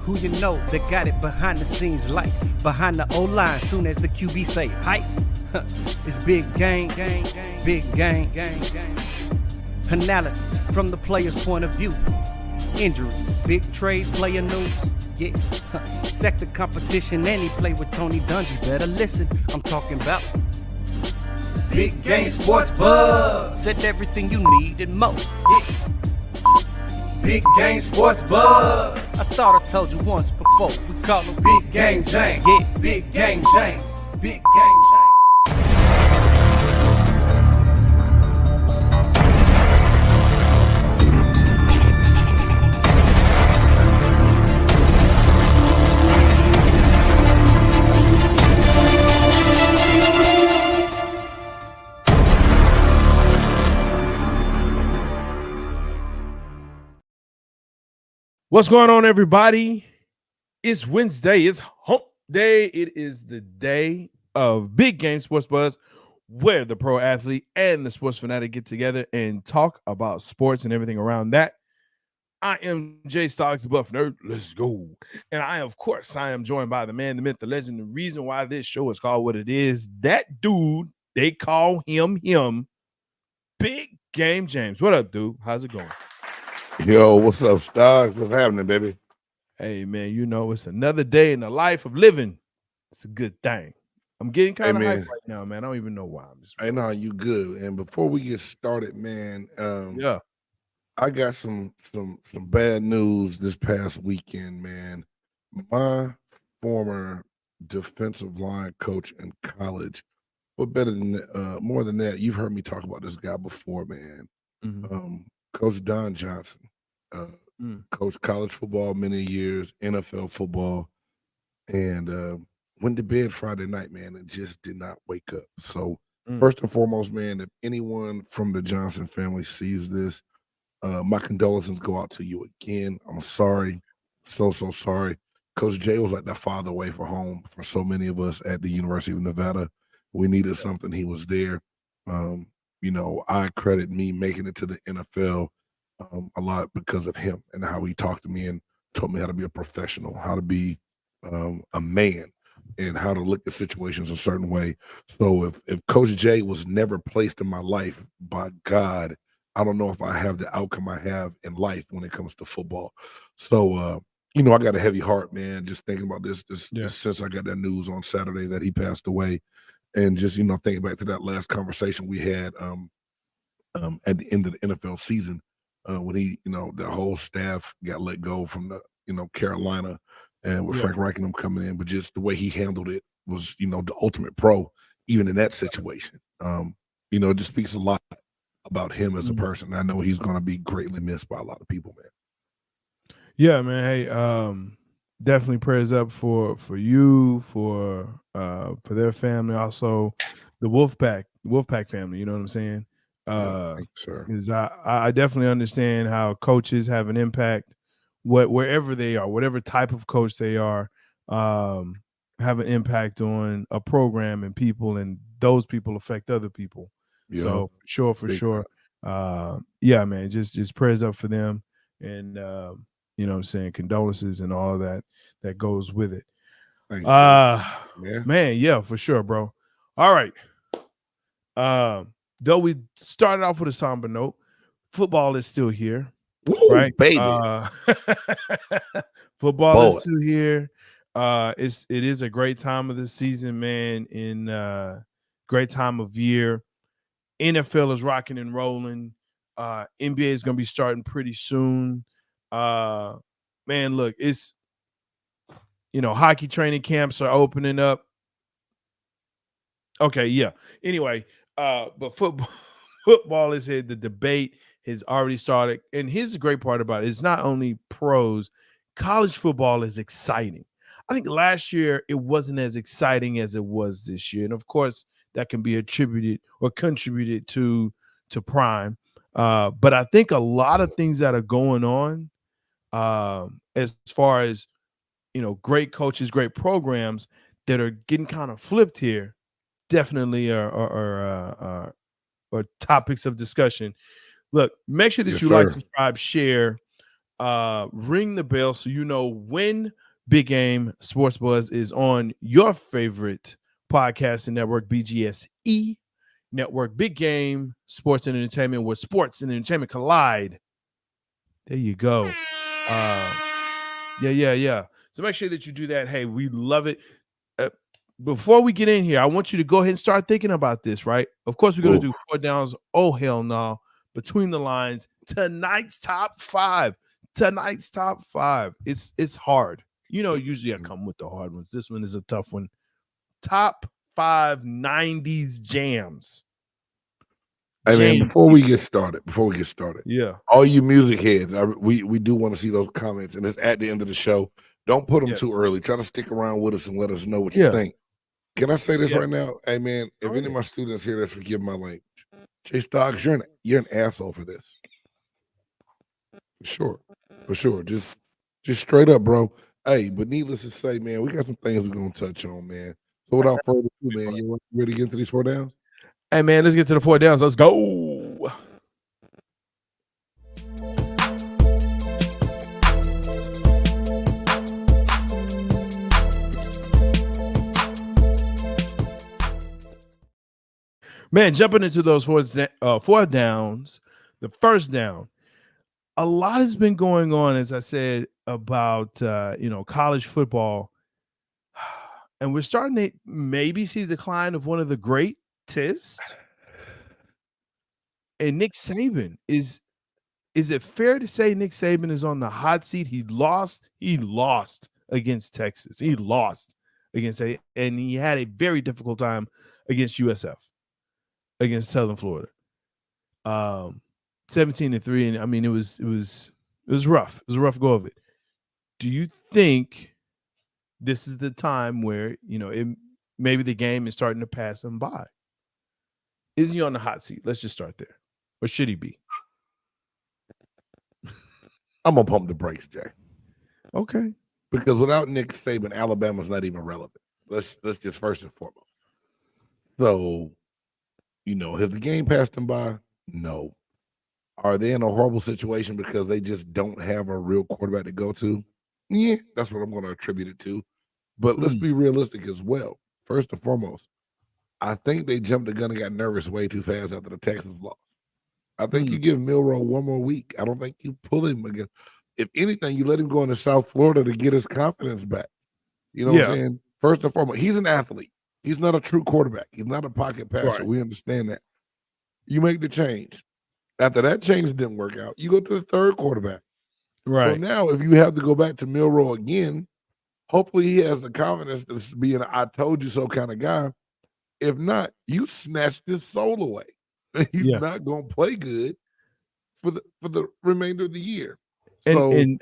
Who you know that got it behind the scenes like behind the O-line soon as the QB say hype? It's big game, big game. Analysis from the player's point of view. Injuries, big trades, player news. Yeah, sector competition, and he play with Tony Dungy. Better listen, I'm talking about Big Game Sports Buzz. Said everything you need and more. Yeah. Big Game Sports Buzz. I thought I told you once before. We call him Big Game James. Yeah, Big Game James. Big Game James. What's going on, everybody? It's Wednesday. It's hump day. It is the day of Big Game Sports Buzz, where the pro athlete and the sports fanatic get together and talk about sports and everything around that. I am Jay Stocks, the Buff Nerd. Let's go. And I am joined by the man, the myth, the legend. The reason why this show is called what it is, that dude, they call him Big Game James. What up, dude? How's it going? Yo, what's up, Stocks? What's happening, baby? Hey, man, you know, it's another day in the life of living. It's a good thing. I'm getting kind of hyped right now, man. I don't even know why. I'm just. I know you good. And before we get started, man, yeah, I got some bad news this past weekend, man. My former defensive line coach in college, but better than more than that, you've heard me talk about this guy before, man. Mm-hmm. Coach Don Johnson, coached college football many years, NFL football, and went to bed Friday night, man, and just did not wake up. So first and foremost, man, if anyone from the Johnson family sees this, my condolences go out to you again. I'm sorry, so sorry. Coach Jay was like that father away from home for so many of us at the University of Nevada. We needed something. He was there. You know, I credit me making it to the NFL a lot because of him and how he talked to me and taught me how to be a professional, how to be a man, and how to look at situations a certain way. So if Coach Jay was never placed in my life by God, I don't know if I have the outcome I have in life when it comes to football. So, you know, I got a heavy heart, man, just thinking about this since I got that news on Saturday that he passed away. And just, you know, thinking back to that last conversation we had at the end of the NFL season when he, you know, the whole staff got let go from the, you know, Carolina and with Frank Reichenham coming in, but just the way he handled it was, you know, the ultimate pro, even in that situation. You know, it just speaks a lot about him as a person. I know he's going to be greatly missed by a lot of people, man. Yeah, man. Hey, definitely prayers up for you, for their family, also the Wolfpack family. You know what I'm saying? Because I definitely understand how coaches have an impact, wherever they are, whatever type of coach they are, have an impact on a program and people, and those people affect other people. Yeah. So for sure. Yeah, man. Just prayers up for them, and you know what I'm saying, condolences and all of that goes with it. Thanks, man, yeah, for sure, bro. All right. Though we started off with a somber note, football is still here. Woo, right, baby. Football is still here. It is a great time of the season, man. In great time of year. NFL is rocking and rolling. NBA is going to be starting pretty soon. Man, look, it's, you know, hockey training camps are opening up. Okay, yeah. Anyway, but football is here. The debate has already started. And here's the great part about it. It's not only pros. College football is exciting. I think last year it wasn't as exciting as it was this year. And, of course, that can be attributed or contributed to Prime. But I think a lot of things that are going on as far as, you know, great coaches, great programs that are getting kind of flipped here definitely are topics of discussion. Look, make sure that you like, subscribe, share, ring the bell so you know when Big Game Sports Buzz is on your favorite podcasting network, BGSE network. Big Game Sports and Entertainment, where sports and entertainment collide. There you go. Yeah. So make sure that you do that. Hey, we love it. Before we get in here, I want you to go ahead and start thinking about this, right? Of course, we're going to do 4 downs. Oh, hell no. Between the lines, tonight's top 5. Tonight's top 5. It's hard. You know, usually I come with the hard ones. This one is a tough one. Top 5 90s jams. I mean, before we get started, yeah, all you music heads, we do want to see those comments, and it's at the end of the show. Don't put them too early. Try to stick around with us and let us know what you think. Can I say this right now? Hey, man, if any of my students hear this, forgive my language. Jay Stocks, you're an asshole for this. For sure. Just straight up, bro. Hey, but needless to say, man, we got some things we're going to touch on, man. So without further ado, man, you ready to get into these 4 downs? Hey, man, let's get to the 4 downs. Let's go. Man, jumping into those 4 downs, the first down, a lot has been going on, as I said, about college football, and we're starting to maybe see the decline of one of the greatest. And Nick Saban is it fair to say Nick Saban is on the hot seat? He lost against Texas. He lost against and he had a very difficult time against USF. Against Southern Florida, 17-3, and I mean it was rough. It was a rough go of it. Do you think this is the time where maybe the game is starting to pass him by? Is he on the hot seat? Let's just start there, or should he be? I'm gonna pump the brakes, Jay. Okay, because without Nick Saban, Alabama's not even relevant. Let's just first and foremost. So. Has the game passed them by? No. Are they in a horrible situation because they just don't have a real quarterback to go to? Yeah, that's what I'm going to attribute it to. But let's be realistic as well. First and foremost, I think they jumped the gun and got nervous way too fast after the Texans loss. I think you give Milroe one more week. I don't think you pull him again. If anything, you let him go into South Florida to get his confidence back. You know what I'm saying? First and foremost, he's an athlete. He's not a true quarterback. He's not a pocket passer. Right. We understand that. You make the change. After that change didn't work out, you go to the third quarterback. Right. So now if you have to go back to Milroe again, hopefully he has the confidence to be an I told you so kind of guy. If not, you snatched his soul away. He's not going to play good for the remainder of the year. And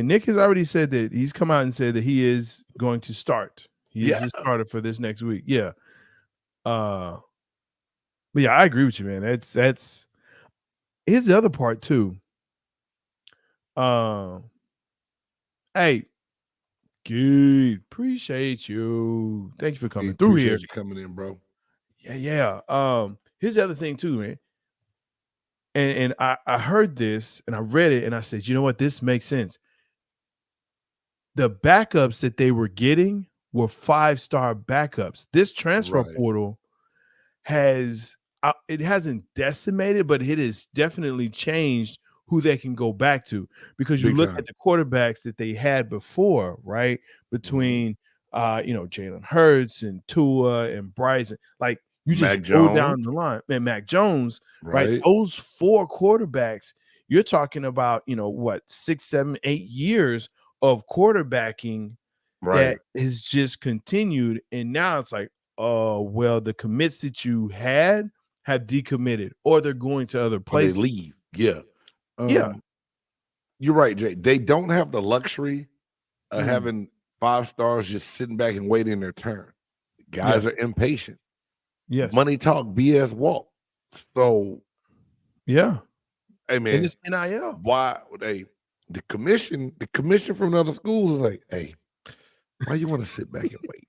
Nick has already said that he's come out and said that he is going to start. He is the starter for this next week. Yeah. But yeah, I agree with you, man. That's here's the other part too. Hey, Keith, appreciate you. Thank you for coming through here. You coming in, bro. Yeah. Here's the other thing too, man. And I heard this and I read it and I said, you know what? This makes sense. The backups that they were getting were 5-star backups. This transfer portal has it hasn't decimated, but it has definitely changed who they can go back to, because you look at the quarterbacks that they had before, right? Between Jalen Hurts and Tua and Bryson, like you just go down the line, man. Mac Jones, right? Those 4 quarterbacks, you're talking about 6, 7, 8 years of quarterbacking that has just continued, and now it's like, oh well, the commits that you had have decommitted, or they're going to other places. Or they leave. You're right, Jay. They don't have the luxury of having 5 stars just sitting back and waiting their turn. Guys are impatient. Yes, money talk, BS walk. So hey man, and it's NIL. Why the commission from other schools is like, hey, why you want to sit back and wait?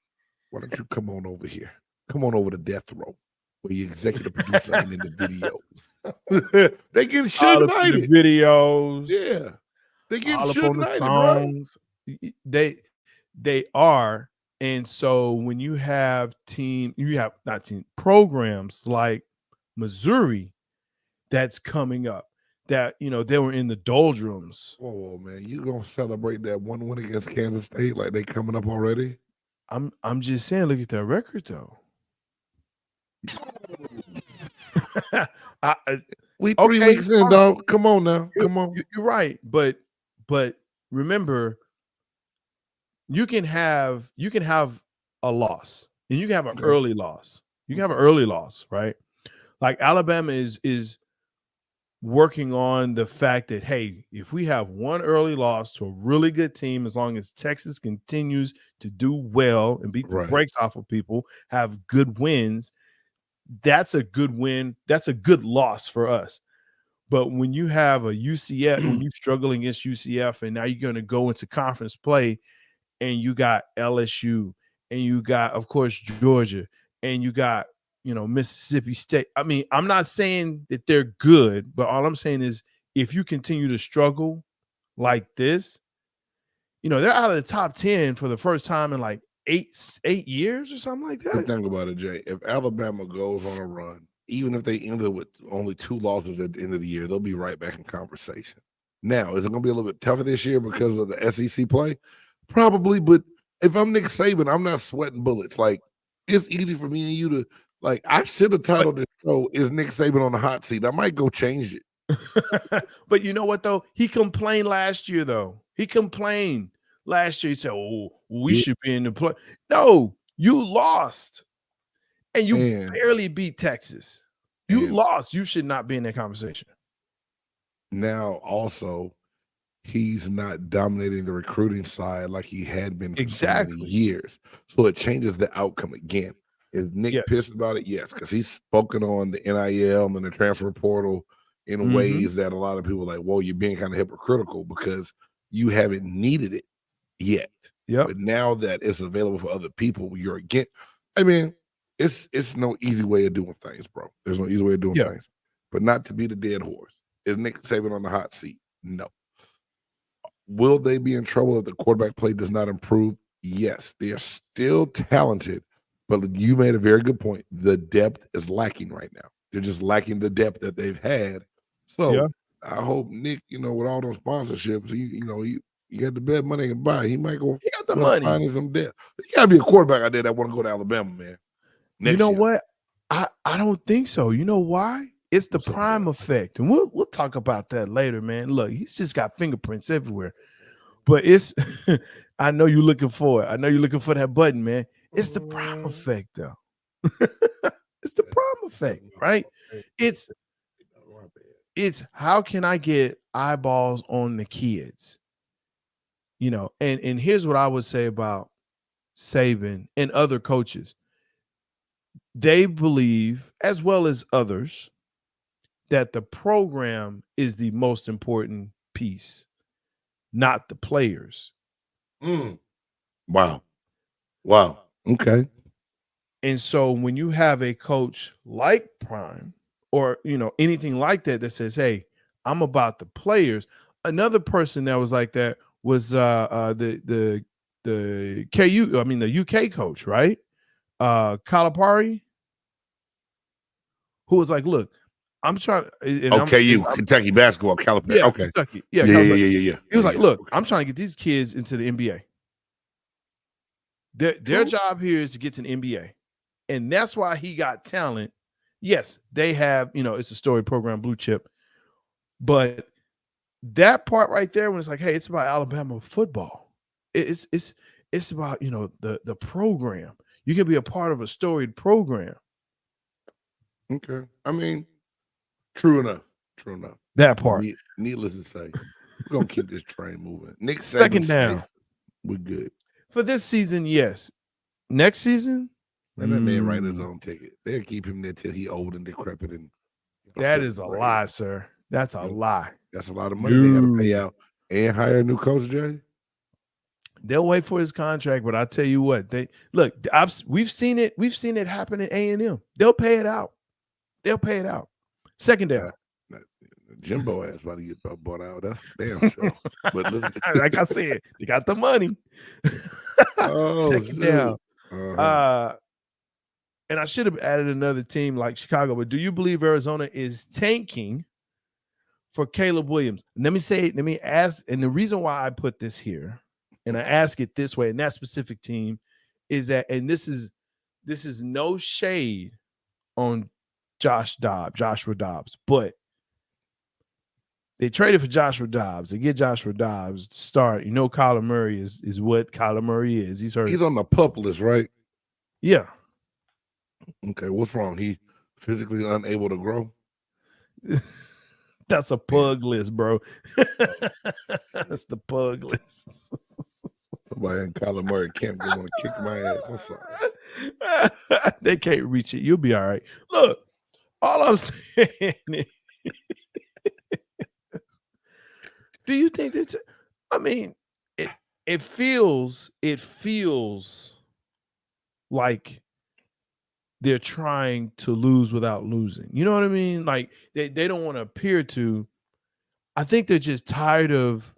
Why don't you come on over here? Come on over to Death Row, where you executive producer and in the videos. They get shit videos. Yeah. They get all up Suge on the Knighted, bro. songs. They are. And so when you have programs like Missouri that's coming up, that they were in the doldrums. Whoa, man, you gonna celebrate that one win against Kansas State like they coming up already? I'm just saying, look at that record though. We 3 weeks in, dog. Come on now. Come on. You're right, but remember, you can have a loss, and you can have an early loss. You can have an early loss, right? Like Alabama is working on the fact that, hey, if we have one early loss to a really good team, as long as Texas continues to do well and beat the brakes off of people, have good wins, that's a good win. That's a good loss for us. But when you have a UCF, when you struggle against UCF, and now you're going to go into conference play, and you got LSU, and you got, of course, Georgia, and you got, Mississippi State. I mean, I'm not saying that they're good, but all I'm saying is if you continue to struggle like this, they're out of the top 10 for the first time in like eight years or something like that. But think about it, Jay. If Alabama goes on a run, even if they ended with only 2 losses at the end of the year, they'll be right back in conversation. Now, is it going to be a little bit tougher this year because of the SEC play? Probably, but if I'm Nick Saban, I'm not sweating bullets. Like, it's easy for me and you to, like, I should have titled this show, Is Nick Saban on the Hot Seat? I might go change it. But you know what, though? He complained last year, though. He complained last year. He said, we should be in the play. No, you lost. And you barely beat Texas. You lost. You should not be in that conversation. Now, also, he's not dominating the recruiting side like he had been for so many years. So it changes the outcome again. Is Nick pissed about it? Yes, because he's spoken on the NIL and the transfer portal in ways that a lot of people are like, well, you're being kind of hypocritical because you haven't needed it yet. But now that it's available for other people, you're again. I mean, it's no easy way of doing things, bro. There's no easy way of doing things. But not to be the dead horse. Is Nick Saban on the hot seat? No. Will they be in trouble if the quarterback play does not improve? Yes. They are still talented, but you made a very good point. The depth is lacking right now. They're just lacking the depth that they've had. So I hope Nick, with all those sponsorships, you got the best money he can buy. He might go. He got the money. Finding some depth. You got to be a quarterback out there that want to go to Alabama, man. You know what? I don't think so. You know why? It's the prime effect, and we'll talk about that later, man. Look, he's just got fingerprints everywhere. But it's I know you're looking for it. I know you're looking for that button, man. It's the prime effect, though. It's the prime effect, right? It's how can I get eyeballs on the kids? And here's what I would say about Saban and other coaches. They believe, as well as others, that the program is the most important piece, not the players. Wow. Okay. And so when you have a coach like Prime or, anything like that says, hey, I'm about the players. Another person that was like that was the UK coach, right? Calipari, who was like, look, I'm trying. Kentucky basketball, Calipari. Yeah, okay. Kentucky. Yeah. He was like, look, I'm trying to get these kids into the NBA. Their job here is to get to the NBA. And that's why he got talent. Yes, they have, it's a storied program, blue chip. But that part right there, when it's like, hey, it's about Alabama football. It's about, the program. You can be a part of a storied program. Okay. I mean, true enough. That part. Needless to say, we're going to keep this train moving. Nick second Saban down. Safe. We're good. For this season, yes. Next season? And that man write his own ticket. They'll keep him there till he old and decrepit. That is a lie, sir. That's a lie. That's a lot of money they got to pay out and hire a new coach, Jay. They'll wait for his contract, but I tell you what, we've seen it. We've seen it happen at A&M. They'll pay it out. Second down. Jimbo ass about to get bought out. That's damn sure. But listen, like I said, they got the money. Second down. And I should have added another team like Chicago, but do you believe Arizona is tanking for Caleb Williams? Let me ask, and the reason why I put this here, and I ask it this way, and that specific team is that, and this is no shade on Joshua Dobbs, but they traded for Joshua Dobbs. They get Joshua Dobbs to start. You know, Kyler Murray is what Kyler Murray is. He's hurt. He's on the PUP list, right? Yeah. Okay, what's wrong? He physically unable to grow? That's a pug list, bro. That's the pug list. Somebody in Kyler Murray camp going to kick my ass. I'm sorry. They can't reach it. You'll be all right. Look, all I'm saying is, do you think that? I mean, it feels like they're trying to lose without losing. You know what I mean? Like they don't want to appear to. I think they're just tired of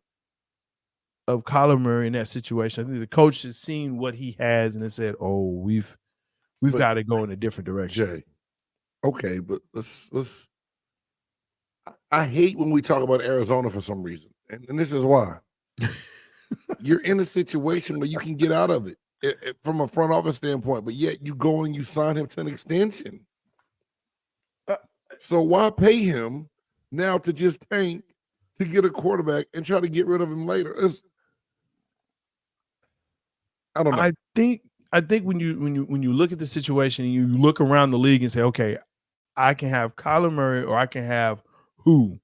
Kyler Murray in that situation. I think the coach has seen what he has and has said, "Oh, we've got to go in a different direction." Jay, okay, but let's. I hate when we talk about Arizona for some reason, and this is why. You're in a situation where you can get out of it. From a front office standpoint, but yet you go and you sign him to an extension. So why pay him now to just tank to get a quarterback and try to get rid of him later? I don't know. I think when you look at the situation and you look around the league and say, okay, I can have Kyler Murray or I can have who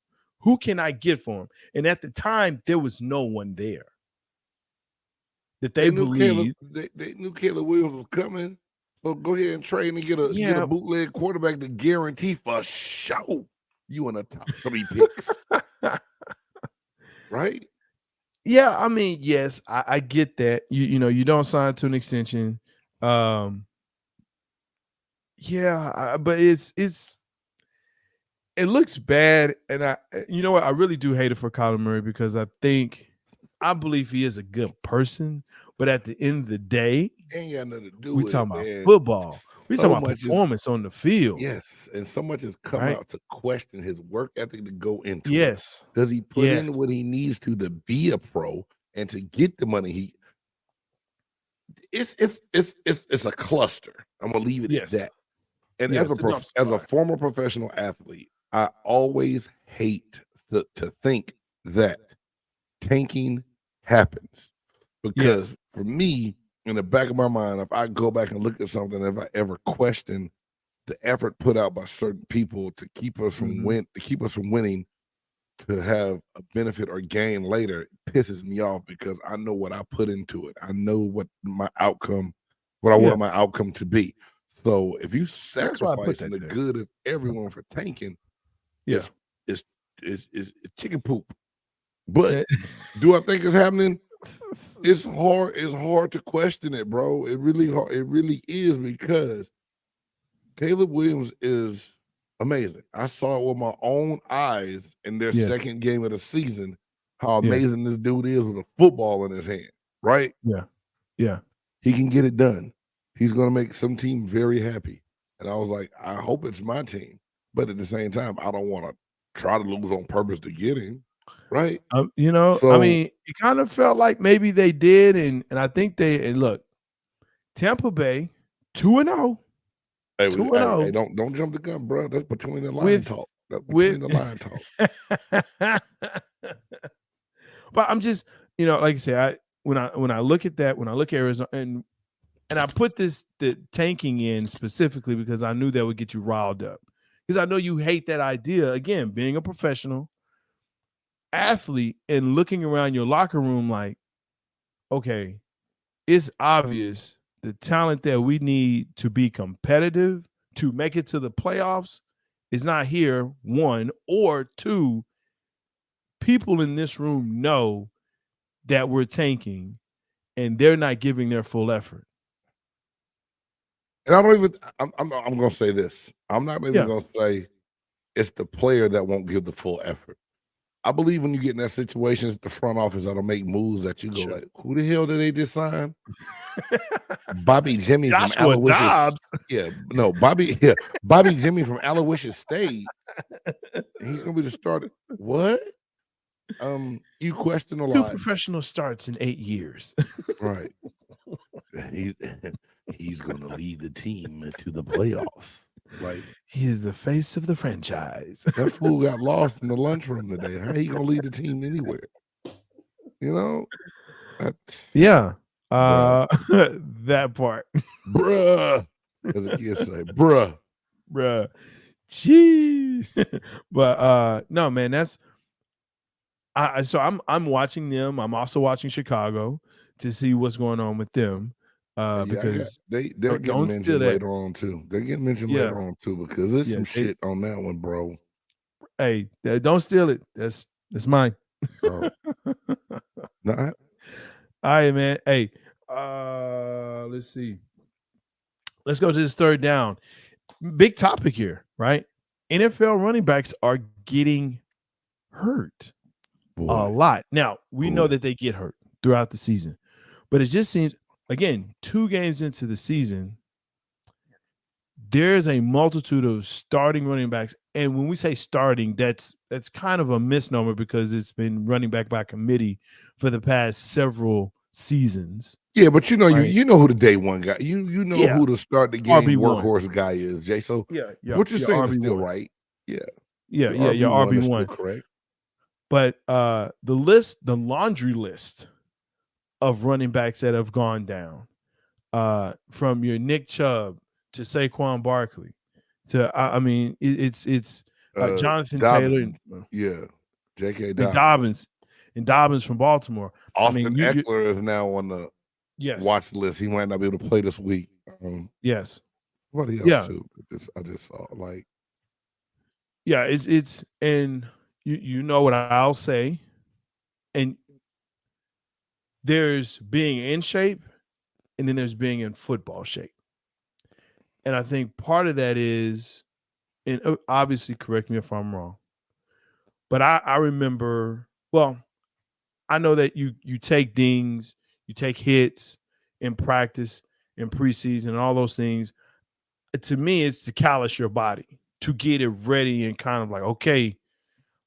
can I get for him? And at the time, there was no one there. That they believe they knew Caleb Williams was coming, so go ahead and trade and get a bootleg quarterback to guarantee for sure you in the top 3 picks, right? Yeah, I mean, yes, I get that. You know, you don't sign to an extension. But it looks bad, and you know what, I really do hate it for Kyler Murray because I believe he is a good person, but at the end of the day, ain't got nothing to do we with talking it, about man. football. We So talking about much performance on the field. Yes, and so much has come out to question his work ethic to go into. Yes. It. Does he put in what he needs to be a pro and to get the money It's a cluster. I'm gonna leave it at that. And as a former professional athlete, I always hate to think that tanking happens, because for me, in the back of my mind, if I go back and look at something, if I ever question the effort put out by certain people to keep us from winning, to have a benefit or gain later, it pisses me off because I know what I put into it. I know what my outcome, what I want my outcome to be. So if you sacrifice the good of everyone for tanking, it's chicken poop. But do I think it's happening? It's hard to question it, bro. It really is, because Caleb Williams is amazing. I saw it with my own eyes in their second game of the season, how amazing this dude is with a football in his hand, right? Yeah. He can get it done. He's going to make some team very happy. And I was like, I hope it's my team. But at the same time, I don't want to try to lose on purpose to get him, right? You know, I mean, it kind of felt like maybe they did, and I think look, Tampa Bay 2-0. Hey, don't jump the gun, bro. That's between the line talk. That's between the line talk. But I'm just, like I say, when I look at that, when I look at Arizona, and I put the tanking in specifically because I knew that would get you riled up, because I know you hate that idea. Again, being a professional athlete and looking around your locker room like, okay, it's obvious the talent that we need to be competitive, to make it to the playoffs, is not here, one, or two, people in this room know that we're tanking and they're not giving their full effort. And I don't even, I'm going to say this. I'm not even going to say it's the player that won't give the full effort. I believe when you get in that situation, it's the front office that'll make moves that you go like, who the hell did they just sign? Bobby Jimmy from Aloysius. Yeah, no, Bobby Jimmy from Aloysius State. He's gonna be the starter. What? You question a lot. 2 professional starts in 8 years. Right. He's gonna lead the team to the playoffs. Like, he is the face of the franchise. That fool got lost in the lunchroom today. How he gonna lead the team anywhere? You know? Yeah. That part. Bruh. As the kids say, bruh. Jeez. But no, man, that's so I'm watching them. I'm also watching Chicago to see what's going on with them. Because they're getting mentioned later on too. They're getting mentioned later on too because there's some shit on that one, bro. Hey, don't steal it. That's mine. Oh. Nah. All right, man. Hey, let's see. Let's go to this third down. Big topic here, right? NFL running backs are getting hurt a lot. Now, we know that they get hurt throughout the season, but it just seems, again, 2 games into the season, there's a multitude of starting running backs. And when we say starting, that's kind of a misnomer because it's been running back by committee for the past several seasons. Yeah, but you know, right? you know who the day one guy, you know who to start the game RB1. Workhorse guy is, Jay. So what you're saying RB1. Is still right. Yeah. Your RB1 correct. But the laundry list of running backs that have gone down, from your Nick Chubb to Saquon Barkley to it's Jonathan Dobbins. Taylor, J.K. Dobbins from Baltimore. Austin Eckler is now on the watch list. He might not be able to play this week. Yes. Somebody else too. I just saw it's and you know what I'll say, and there's being in shape, and then there's being in football shape. And I think part of that is, and obviously correct me if I'm wrong, but I remember, well, I know that you take dings, you take hits in practice, in preseason, and all those things. To me, it's to callous your body, to get it ready and kind of like, okay,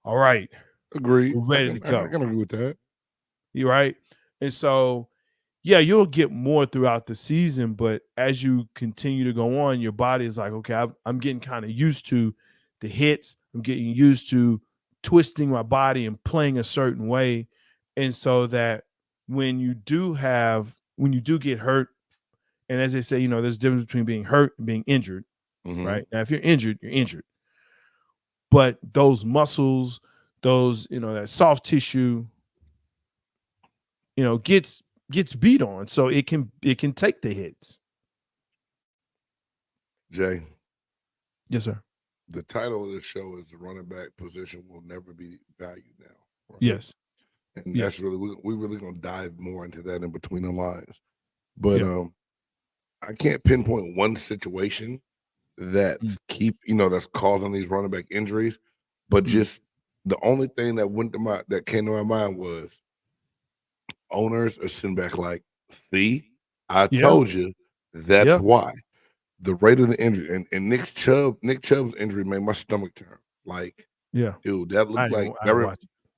all right. Agreed. We're ready to go. I can agree with that. You're right. And so, you'll get more throughout the season, but as you continue to go on, your body is like, okay, I'm getting kind of used to the hits. I'm getting used to twisting my body and playing a certain way. And so that when you do get hurt, and as they say, there's a difference between being hurt and being injured, right? Now, if you're injured, you're injured. But those muscles, those, that soft tissue, gets beat on, so it can take the hits. Jay. Yes, sir. The title of the show is "The Running Back Position Will Never Be Valued Now." Right? Yes. And that's really, we're really going to dive more into that in between the lines. But I can't pinpoint one situation that's that's causing these running back injuries, but just the only thing that came to my mind was owners are sitting back like, see, I told you that's why. The rate of the injury and Nick Chubb's injury made my stomach turn. Like, dude, that looked like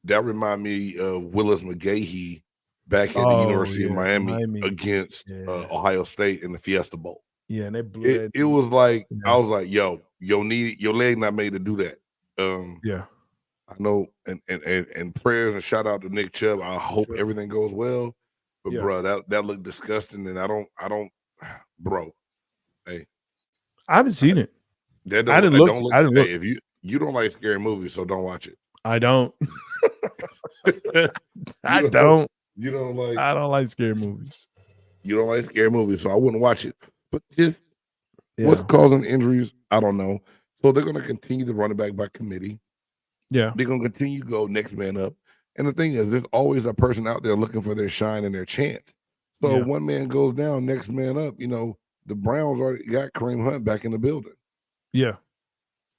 that remind me of Willis McGahee back at the University of Miami against Ohio State in the Fiesta Bowl. Yeah, and they blew it was like I was like, yo, your leg not made to do that. I know, and prayers and shout out to Nick Chubb. I hope everything goes well. But bro, that looked disgusting, and I don't, bro. Hey, I haven't seen it. I didn't look. If you don't like scary movies, so don't watch it. I don't. I don't like scary movies. You don't like scary movies, so I wouldn't watch it. But just what's causing injuries, I don't know. So they're going to continue to run it back by committee. Yeah, they're going to continue to go next man up. And the thing is, there's always a person out there looking for their shine and their chance. So one man goes down, next man up. The Browns already got Kareem Hunt back in the building. Yeah.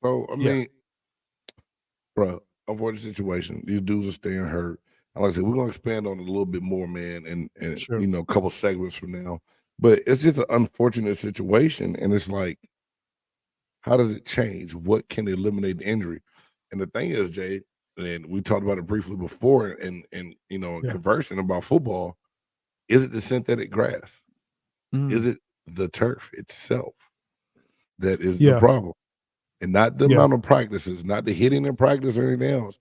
So I mean, Bro, unfortunate situation. These dudes are staying hurt. Like I said, we're gonna expand on it a little bit more, man, and Sure. you know, a couple segments from now. But it's just an unfortunate situation, and it's like, how does it change? What can eliminate the injury? And the thing is, Jay, and we talked about it briefly before, and you know, in conversing about football, is it the synthetic grass? Is it the turf itself that is the problem? And not the amount of practices, not the hitting in practice or anything else.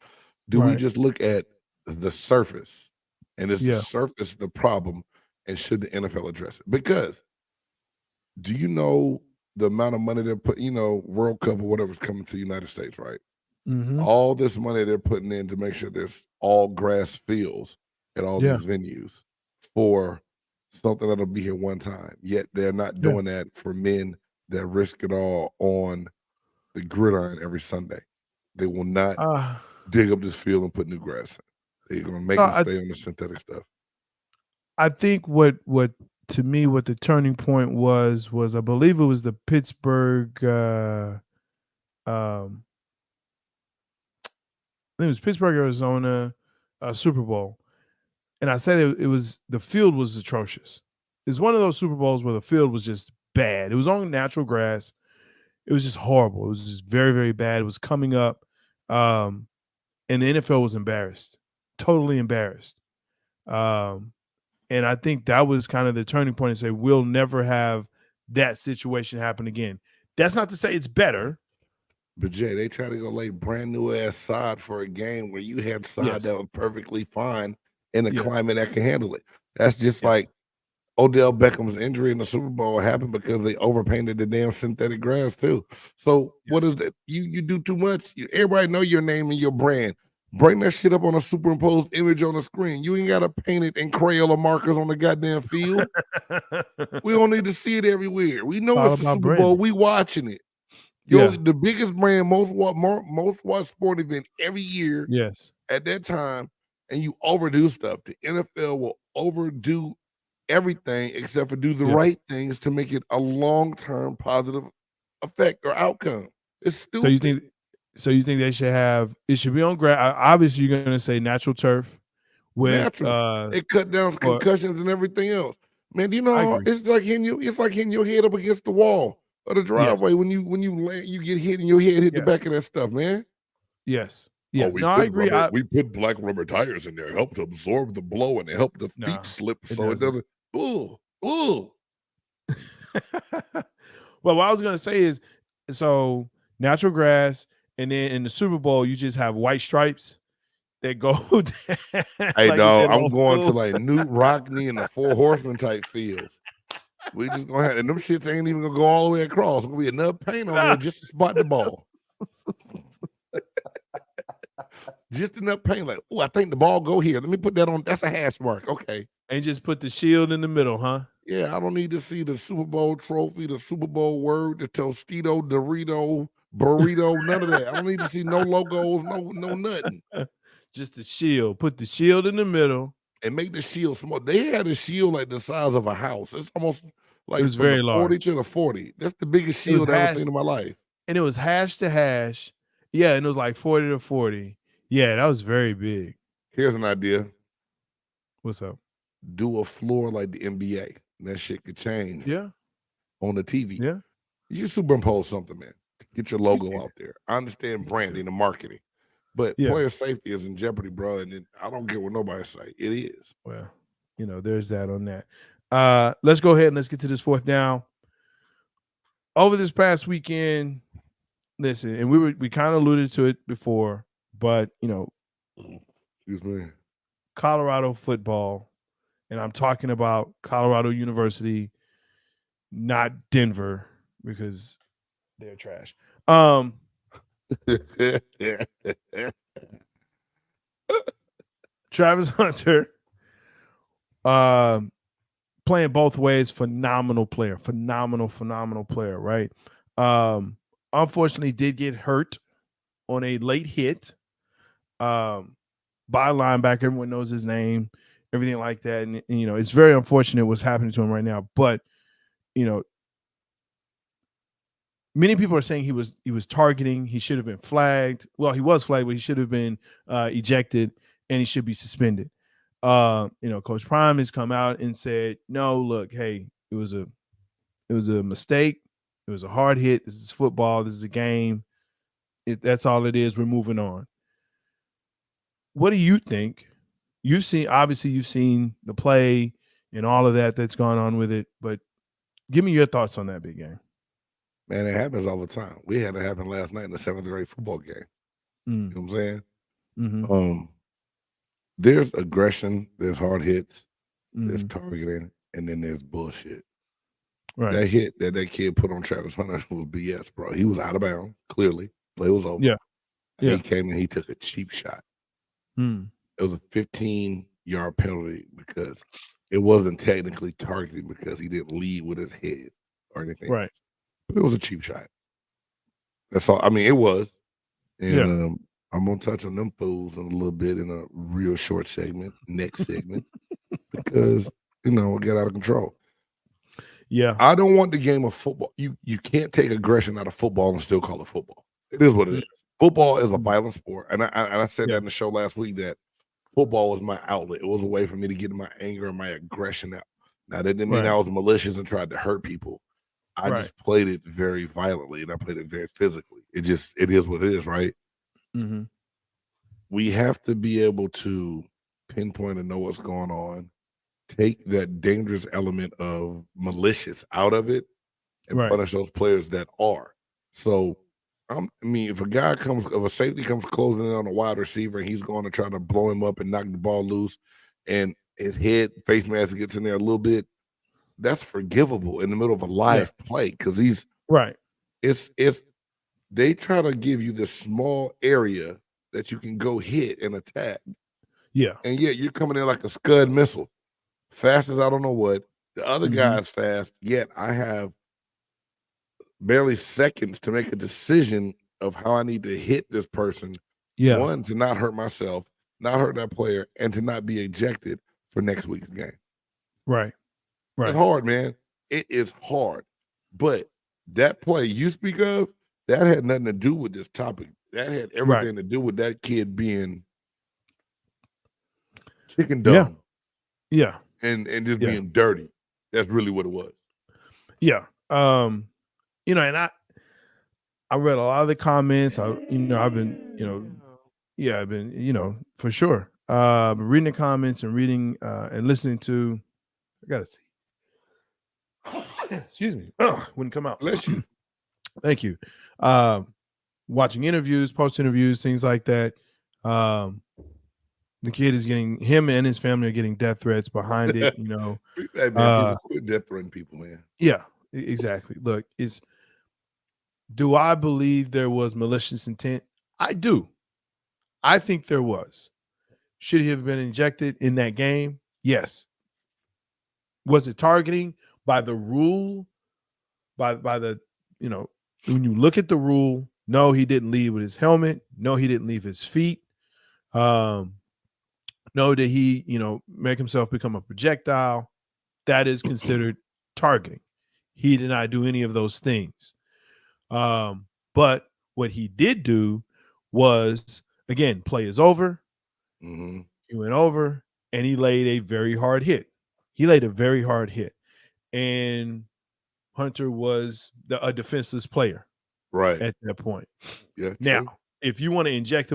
Do we just look at the surface? And is the surface the problem? And should the NFL address it? Because do you know the amount of money they're putting, you know, World Cup or whatever's coming to the United States, right? All this money they're putting in to make sure there's all grass fields at all these venues for something that'll be here one time. Yet they're not doing that for men that risk it all on the gridiron every Sunday. They will not dig up this field and put new grass in. They're going to make them stay on the synthetic stuff. I think what to me what the turning point was I believe it was the Pittsburgh I think it was Pittsburgh, Arizona Super Bowl. And I said it was the field was atrocious. It's one of those Super Bowls where the field was just bad. It was on natural grass. It was just horrible. It was just very, very bad. It was coming up. And the NFL was embarrassed, totally embarrassed. And I think that was kind of the turning point and say, we'll never have that situation happen again. That's not to say it's better. But Jay, they try to go lay brand new ass sod for a game where you had sod that was perfectly fine in a climate that can handle it. That's just like Odell Beckham's injury in the Super Bowl happened because they overpainted the damn synthetic grass too. So what is that? You do too much. Everybody know your name and your brand. Bring that shit up on a superimposed image on the screen. You ain't got to paint it in Crayola markers on the goddamn field. We don't need to see it everywhere. We know it's the Super Bowl. We watching it. The biggest brand, most watched sport event every year. At that time, and you overdo stuff. The NFL will overdo everything except for do the right things to make it a long-term positive effect or outcome. It's stupid. So you think they should have it should be on grass? Obviously, you're going to say natural turf. Natural. It cut down concussions and everything else. Man, do you know it's like hitting your head up against the wall of the driveway when you land, you get hit and your head hit the back of that stuff, man. Yes. Oh, I agree. We put black rubber tires in there, help to absorb the blow and help the feet slip so it doesn't. Ooh. Well, what I was going to say is, so natural grass, and then in the Super Bowl, you just have white stripes that go down. Hey, dog, I'm going to like Newt Rockney and the Four Horsemen type fields. We just gonna have, and them shits ain't even gonna go all the way across. It's gonna be enough paint on there just to spot the ball. Just enough paint, like, oh, I think the ball go here. Let me put that on. That's a hash mark. Okay. And just put the shield in the middle, huh? Yeah, I don't need to see the Super Bowl trophy, the Super Bowl word, the Tostito, Dorito, burrito, none of that. I don't need to see no logos, no nothing. Just the shield. Put the shield in the middle. And make the shield small. They had a shield like the size of a house. It's almost like it was very large. 40 to the 40. That's the biggest shield I've ever seen in my life. And it was hash to hash. Yeah, and it was like 40 to 40. Yeah, that was very big. Here's an idea. What's up? Do a floor like the NBA. That shit could change. Yeah. On the TV. Yeah. You superimpose something, man. Get your logo out there. I understand branding and marketing. But player safety is in jeopardy, bro, and I don't get what nobody say. It is. Well, there's that on that. Let's go ahead and let's get to this fourth down. Over this past weekend, listen, and we kind of alluded to it before, but excuse me, Colorado football, and I'm talking about Colorado University, not Denver, because they're trash. Travis Hunter playing both ways, phenomenal player, phenomenal player, right? Unfortunately did get hurt on a late hit by a linebacker. Everyone knows his name, everything like that. And it's very unfortunate what's happening to him right now. But many people are saying he was targeting. He should have been flagged. Well, he was flagged, but he should have been ejected, and he should be suspended. Coach Prime has come out and said, no, look, hey, it was a mistake. It was a hard hit. This is football. This is a game. That's all it is. We're moving on. What do you think? You've seen the play and all of that's gone on with it, but give me your thoughts on that big game. Man, it happens all the time. We had it happen last night in the 7th grade football game. You know what I'm saying? Mm-hmm. There's aggression, there's hard hits, there's targeting, and then there's bullshit. Right. That hit that kid put on Travis Hunter was BS, bro. He was out of bounds, clearly. Play was over. Yeah. He came in, he took a cheap shot. It was a 15-yard penalty because it wasn't technically targeting because he didn't lead with his head or anything. Right. But it was a cheap shot. That's all. I mean, it was. And I'm going to touch on them fools in a little bit in a real short segment, next segment, because, it got out of control. Yeah. I don't want the game of football. You can't take aggression out of football and still call it football. It is what it is. Football is a violent sport. And I said that in the show last week that football was my outlet. It was a way for me to get my anger and my aggression out. Now, that didn't mean I was malicious and tried to hurt people. I just played it very violently and I played it very physically. It is what it is, right? Mm-hmm. We have to be able to pinpoint and know what's going on, take that dangerous element of malicious out of it, and punish those players that are. So, if a safety comes closing in on a wide receiver and he's going to try to blow him up and knock the ball loose, and his face mask gets in there a little bit, that's forgivable in the middle of a live play because he's right. It's they try to give you this small area that you can go hit and attack. Yeah. And you're coming in like a Scud missile. Fast as I don't know what. The other guy's fast, yet I have barely seconds to make a decision of how I need to hit this person. Yeah. One, to not hurt myself, not hurt that player, and to not be ejected for next week's game. Right. It's hard, man. It is hard. But that play you speak of, that had nothing to do with this topic. That had everything to do with that kid being chicken dumb. Yeah. And just being dirty. That's really what it was. Yeah. And I read a lot of the comments. I've been, for sure. Reading the comments and reading and listening to, I gotta see. Excuse me. Wouldn't come out. Bless you. Thank you. Watching interviews, post interviews, things like that. The kid is him and his family are getting death threats behind it. Hey, man, quit death threatening people, man. Yeah, exactly. Look, do I believe there was malicious intent? I do. I think there was. Should he have been injected in that game? Yes. Was it targeting by the rule? By the, when you look at the rule, no, he didn't lead with his helmet. No, he didn't leave his feet. No, did he, make himself become a projectile? That is considered targeting. He did not do any of those things. But what he did do was, again, play is over. Mm-hmm. He went over and he laid a very hard hit. And Hunter was a defenseless player at that point. Yeah. Now, if you want to eject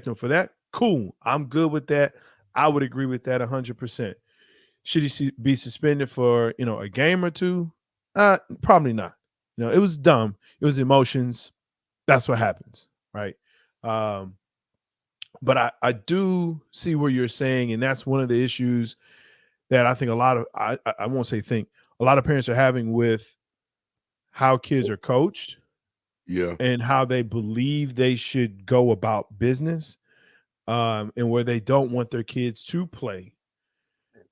him for that, cool. I'm good with that. I would agree with that 100%. Should he be suspended for, a game or two? Probably not. It was dumb. It was emotions. That's what happens, right? But I do see where you're saying, and that's one of the issues that I think I won't say a lot of parents are having with how kids are coached, and how they believe they should go about business, and where they don't want their kids to play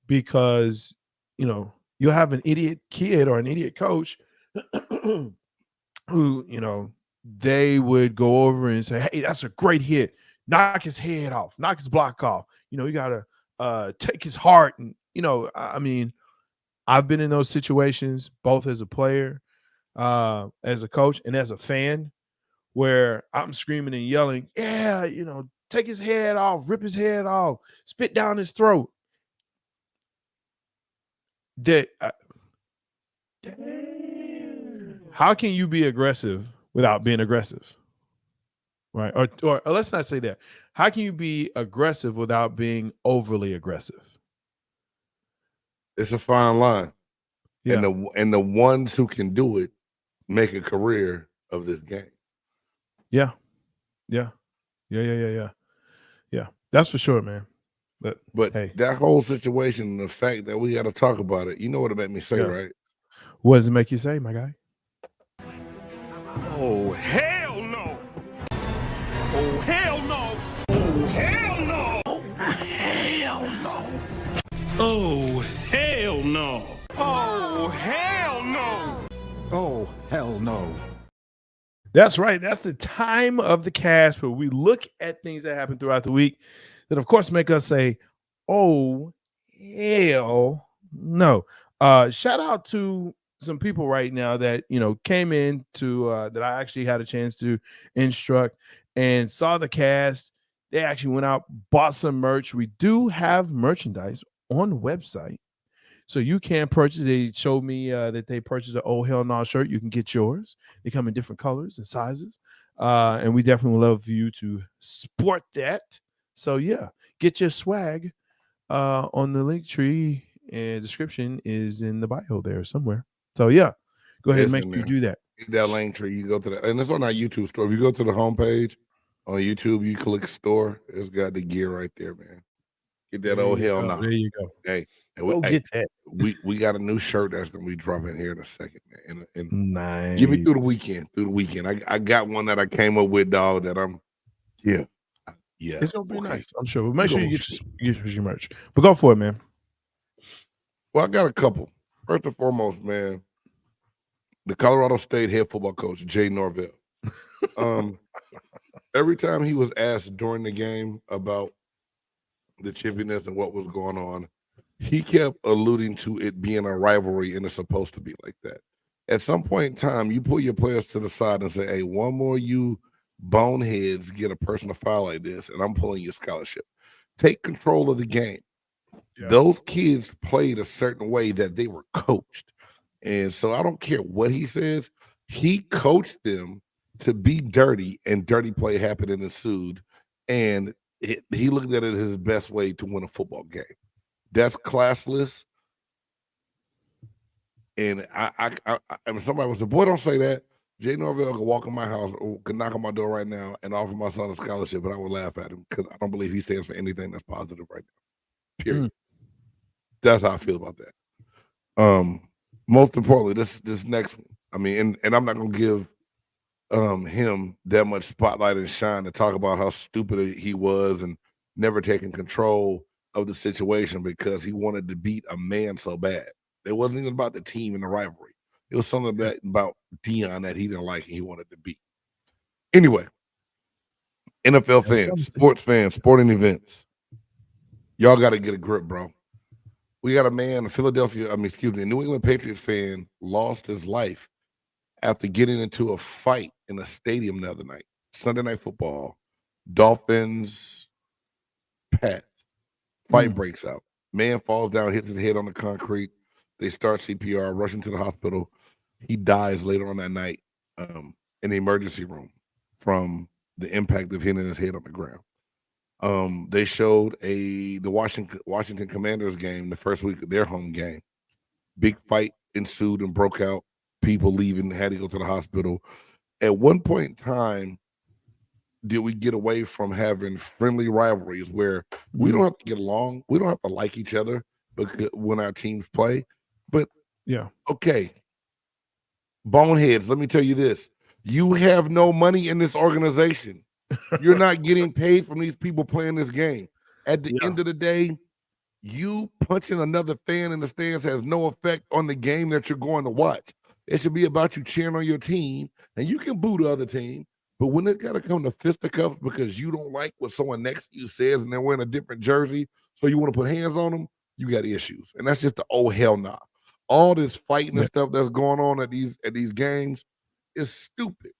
because you'll have an idiot kid or an idiot coach who they would go over and say, hey, that's a great hit, knock his head off, knock his block off, you gotta take his heart. And I've been in those situations both as a player as a coach and as a fan, where I'm screaming and yelling, yeah, take his head off, rip his head off, spit down his throat. How can you be aggressive without being aggressive? Right. Or let's not say that. How can you be aggressive without being overly aggressive? It's a fine line. Yeah. And the ones who can do it make a career of this game. Yeah. Yeah. That's for sure, man. But hey, that whole situation, the fact that we got to talk about it, you know what it made me say, right? What does it make you say, my guy? Oh, hell no. Oh, hell no. Oh, hell no. Oh, hell no. Oh, hell no. Oh, hell no. Oh, hell no. That's right. That's the time of the cast where we look at things that happen throughout the week that, of course, make us say, oh, hell no. Shout out to some people right now that, came in to that I actually had a chance to instruct and saw the cast. They actually went out, bought some merch. We do have merchandise on the website. So you can purchase. They showed me that they purchased an Oh Hell No shirt. You can get yours. They come in different colors and sizes. And we definitely would love for you to sport that. So yeah, get your swag on the link tree, and description is in the bio there somewhere. So yeah, go ahead and make sure you do that. That link tree, you go to and it's on our YouTube store. If you go to the homepage on YouTube, you click store. It's got the gear right there, man. Get that Oh Hell No. There you go. Hey, get that. We got a new shirt that's gonna be dropping here in a second, man. And nice. Give me through the weekend. I got one that I came up with, dog. That I'm It's gonna be nice, I'm sure. But make sure you get your merch. But go for it, man. Well, I got a couple. First and foremost, man, the Colorado State head football coach, Jay Norvell. Every time he was asked during the game about the chippiness and what was going on, he kept alluding to it being a rivalry, and it's supposed to be like that. At some point in time, you pull your players to the side and say, hey, one more you boneheads get a personal foul like this, and I'm pulling your scholarship. Take control of the game. Yeah. Those kids played a certain way that they were coached. And so I don't care what he says. He coached them to be dirty, and dirty play happened and ensued. And he looked at it as his best way to win a football game. That's classless. And I somebody was like, boy, don't say that. Jay Norvell could walk in my house or could knock on my door right now and offer my son a scholarship, and I would laugh at him because I don't believe he stands for anything that's positive right now. Period. That's how I feel about that. Most importantly, this next one. I mean, and I'm not gonna give him that much spotlight and shine to talk about how stupid he was and never taking control of the situation because he wanted to beat a man so bad. It wasn't even about the team and the rivalry. It was something about Dion that he didn't like and he wanted to beat. Anyway, NFL fans, sports fans, sporting events, y'all got to get a grip, bro. We got a man, a New England Patriots fan lost his life after getting into a fight in a stadium the other night. Sunday Night Football, Dolphins, Pats. Fight breaks out. Man falls down, hits his head on the concrete. They start CPR, rush him to the hospital. He dies later on that night in the emergency room from the impact of hitting his head on the ground. They showed the Washington Commanders game, the first week of their home game. Big fight ensued and broke out. People leaving, had to go to the hospital. At one point in time, did we get away from having friendly rivalries where we don't have to get along, we don't have to like each other when our teams play? But okay, boneheads, let me tell you this. You have no money in this organization. You're not getting paid from these people playing this game. At the end of the day, you punching another fan in the stands has no effect on the game that you're going to watch. It should be about you cheering on your team, and you can boo the other team. But when it got to come to fisticuffs because you don't like what someone next to you says and they're wearing a different jersey, so you want to put hands on them, you got issues. And that's just the oh hell nah. all this fighting and stuff that's going on at these games is stupid.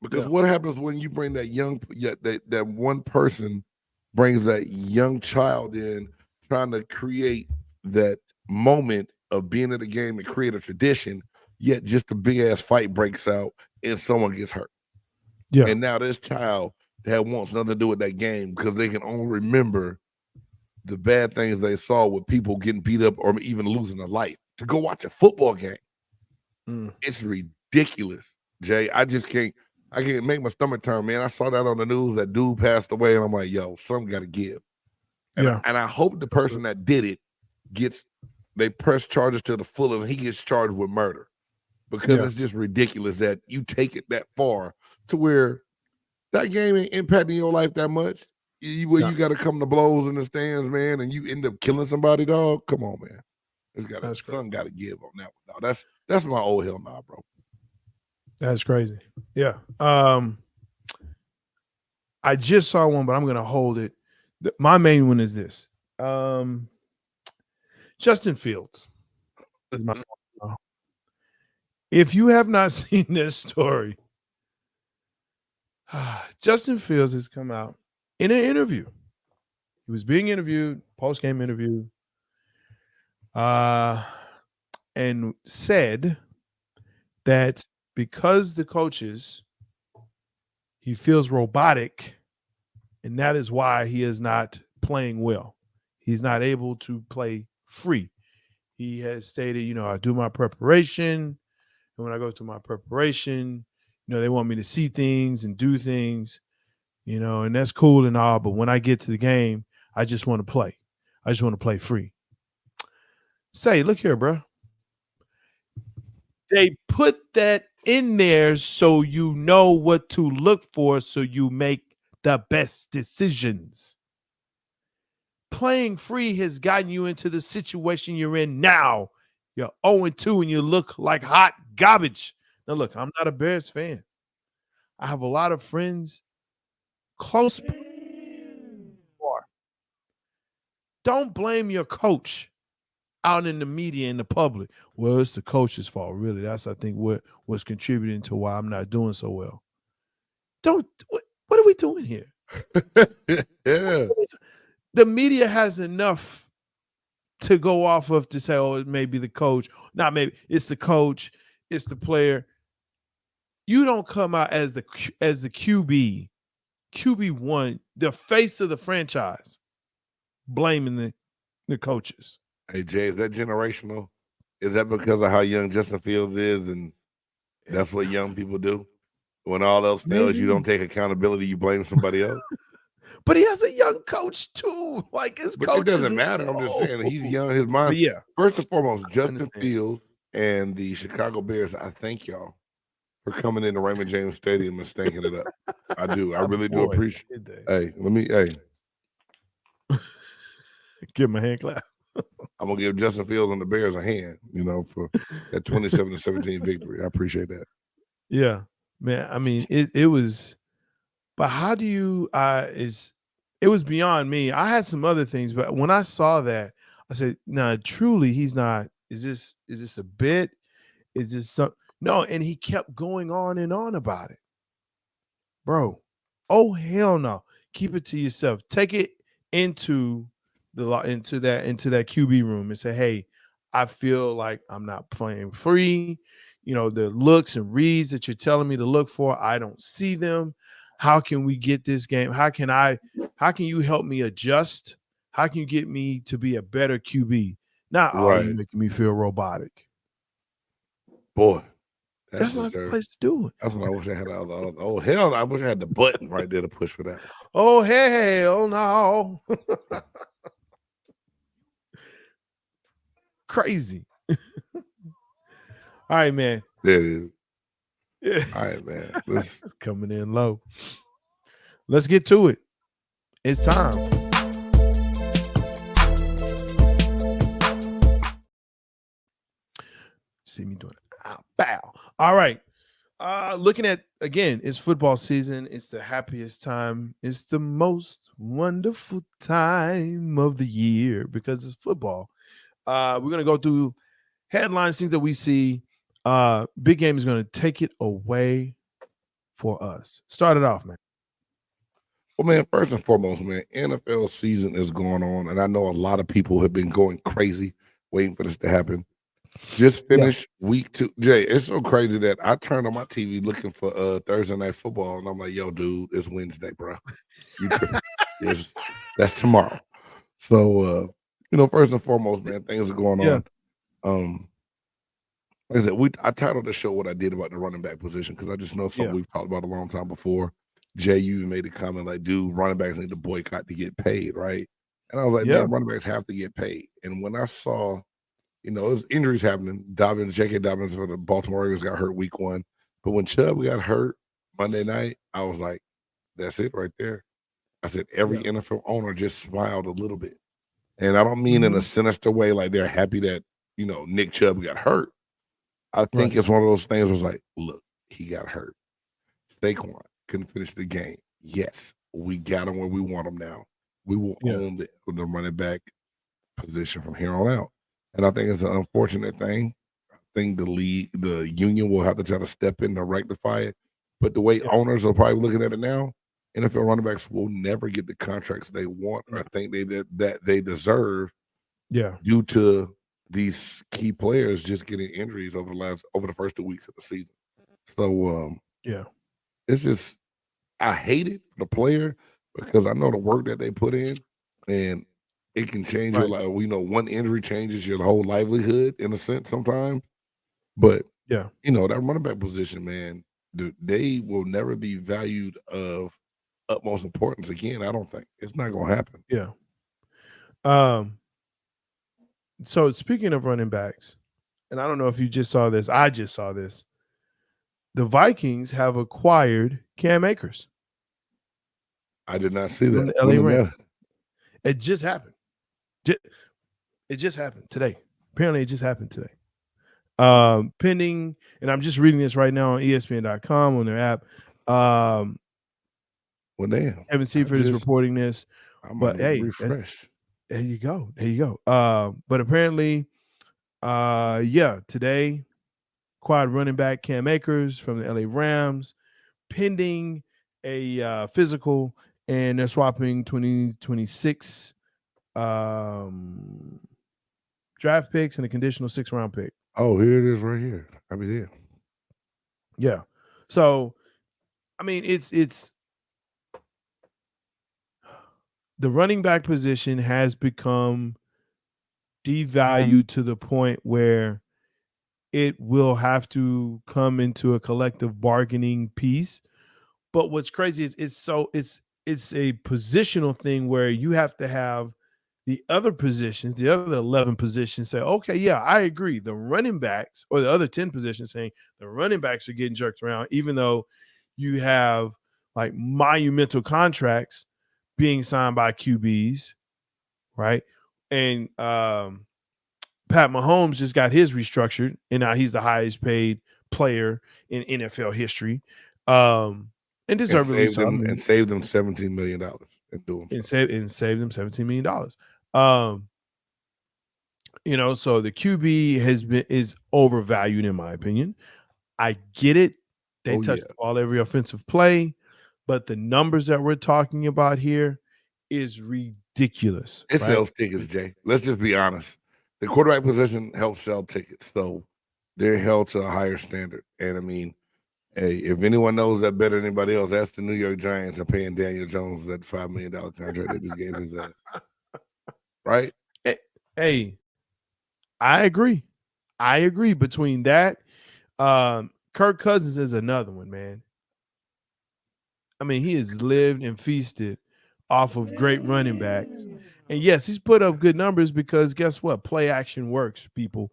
Because what happens when you bring that that one person brings that young child in, trying to create that moment of being at a game and create a tradition, yet just a big ass fight breaks out and someone gets hurt. Yeah. And now this child that wants nothing to do with that game because they can only remember the bad things they saw with people getting beat up or even losing a life to go watch a football game. It's ridiculous, Jay. I can't make my stomach turn, man. I saw that on the news, that dude passed away, and I'm like, yo, something got to give. And, I hope the person that did it they press charges to the fullest and he gets charged with murder, because it's just ridiculous that you take it that far to where that game ain't impacting your life that much. You got to come to blows in the stands, man, and you end up killing somebody, dog. Come on, man. Something got to give on that one, dog. That's my old hell nah, bro. That's crazy. Yeah. I just saw one, but I'm going to hold it. My main one is this. Justin Fields. If you have not seen this story, Justin Fields has come out in an interview. He was being interviewed, post-game interview, and said that because the coaches, he feels robotic, and that is why he is not playing well. He's not able to play free. He has stated, I do my preparation, and when I go through my preparation, they want me to see things and do things, and that's cool and all, but when I get to the game, I just want to play. I just want to play free. Say, look here, bro. They put that in there so you know what to look for, so you make the best decisions. Playing free has gotten you into the situation you're in now. You're 0-2 and you look like hot garbage. Now, look, I'm not a Bears fan. I have a lot of friends close. Don't blame your coach out in the media, in the public. Well, it's the coach's fault, really. That's, I think, what was contributing to why I'm not doing so well. What are we doing here? Yeah. The media has enough to go off of to say, oh, it may be the coach. Not maybe. It's the coach. It's the player. You don't come out as the QB, QB1, the face of the franchise, blaming the coaches. Hey, Jay, is that generational? Is that because of how young Justin Fields is, and that's what young people do? When all else fails, you don't take accountability, you blame somebody else? But he has a young coach, too. Like, his coach it doesn't matter. I'm just saying, he's young. His mind. Yeah. First and foremost, Justin Fields and the Chicago Bears, I thank y'all for coming into Raymond James Stadium and stinking it up. I do. I really do appreciate it. Hey. Give him a hand clap. I'm going to give Justin Fields and the Bears a hand, for that 27-17 victory. I appreciate that. Yeah, man. I mean, it was, but how do you, it was beyond me. I had some other things, but when I saw that, I said, no, truly, he's not, is this a bit? Is this something? No, and he kept going on and on about it. Bro, oh, hell no. Keep it to yourself. Take it into that QB room and say, hey, I feel like I'm not playing free. The looks and reads that you're telling me to look for, I don't see them. How can we get this game? How can you help me adjust? How can you get me to be a better QB? Not, you're making me feel robotic. Boy. That's not the place to do it. That's what I wish I had. Oh, hell no. I wish I had the button right there to push for that. Oh, hell no. Crazy. All right, man. There it is. Yeah. All right, man. It's coming in low. Let's get to it. It's time. See me doing it. Bow. All right. Looking at, again, it's football season. It's the happiest time. It's the most wonderful time of the year because it's football. We're going to go through headlines, things that we see. Big Game is going to take it away for us. Start it off, man. Well, man, first and foremost, man, NFL season is going on, and I know a lot of people have been going crazy waiting for this to happen. Just finished week 2. Jay, it's so crazy that I turned on my TV looking for Thursday Night Football, and I'm like, yo, dude, it's Wednesday, bro. That's tomorrow. So, first and foremost, man, things are going on. Like I said, I titled the show what I did about the running back position because I just know something we've talked about a long time before. Jay, you even made a comment like, dude, running backs need to boycott to get paid, right? And I was like, man, running backs have to get paid. And when I saw, it was injuries happening, J.K. Dobbins for the Baltimore Ravens got hurt week 1. But when Chubb got hurt Monday night, I was like, that's it right there. I said, every NFL owner just smiled a little bit. And I don't mean in a sinister way, like they're happy that, Nick Chubb got hurt. I think it's one of those things was like, look, he got hurt. Saquon couldn't finish the game. Yes, we got him where we want him now. We will own the running back position from here on out. And I think it's an unfortunate thing. I think the union will have to try to step in to rectify it. But the way owners are probably looking at it now, NFL running backs will never get the contracts they want or think that they deserve. Due to these key players just getting injuries over the first 2 weeks of the season. So it's just I hate it for the player because I know the work that they put in, and it can change your life. One injury changes your whole livelihood in a sense sometimes. But that running back position, man, they will never be valued of utmost importance again. I don't think it's not going to happen. So speaking of running backs, and I don't know if you just saw this, I just saw this. The Vikings have acquired Cam Akers. I did not see that. From the LA Rams. It just happened. It just happened today. Apparently, it just happened today. Pending, and I'm just reading this right now on ESPN.com on their app. Well, damn. Evan Seifert is reporting this. But hey, refresh. There you go. But apparently, today, acquired running back Cam Akers from the LA Rams, pending a physical, and they're swapping 2026 draft picks and a conditional 6th-round pick. Oh, here it is right here. I mean, there. Yeah. So, I mean, it's the running back position has become devalued to the point where it will have to come into a collective bargaining piece. But what's crazy is it's a positional thing where you have to have the other positions, the other 11 positions say, okay, yeah, I agree. The running backs, or the other 10 positions saying the running backs are getting jerked around, even though you have like monumental contracts being signed by QBs, right? And Pat Mahomes just got his restructured, and now he's the highest paid player in NFL history. And deservedly so. And saved them $17 million in doing so. And saved them $17 million. So the QB is overvalued in my opinion. I get it. They touch the ball every offensive play, but the numbers that we're talking about here is ridiculous. It sells tickets, Jay. Let's just be honest. The quarterback position helps sell tickets, so they're held to a higher standard. And I mean, hey, if anyone knows that better than anybody else, that's the New York Giants are paying Daniel Jones that $5 million contract that just gave his ass. Right? Hey, I agree. Between that, Kirk Cousins is another one, man. I mean, he has lived and feasted off of great running backs. And yes, he's put up good numbers because guess what? Play action works, people.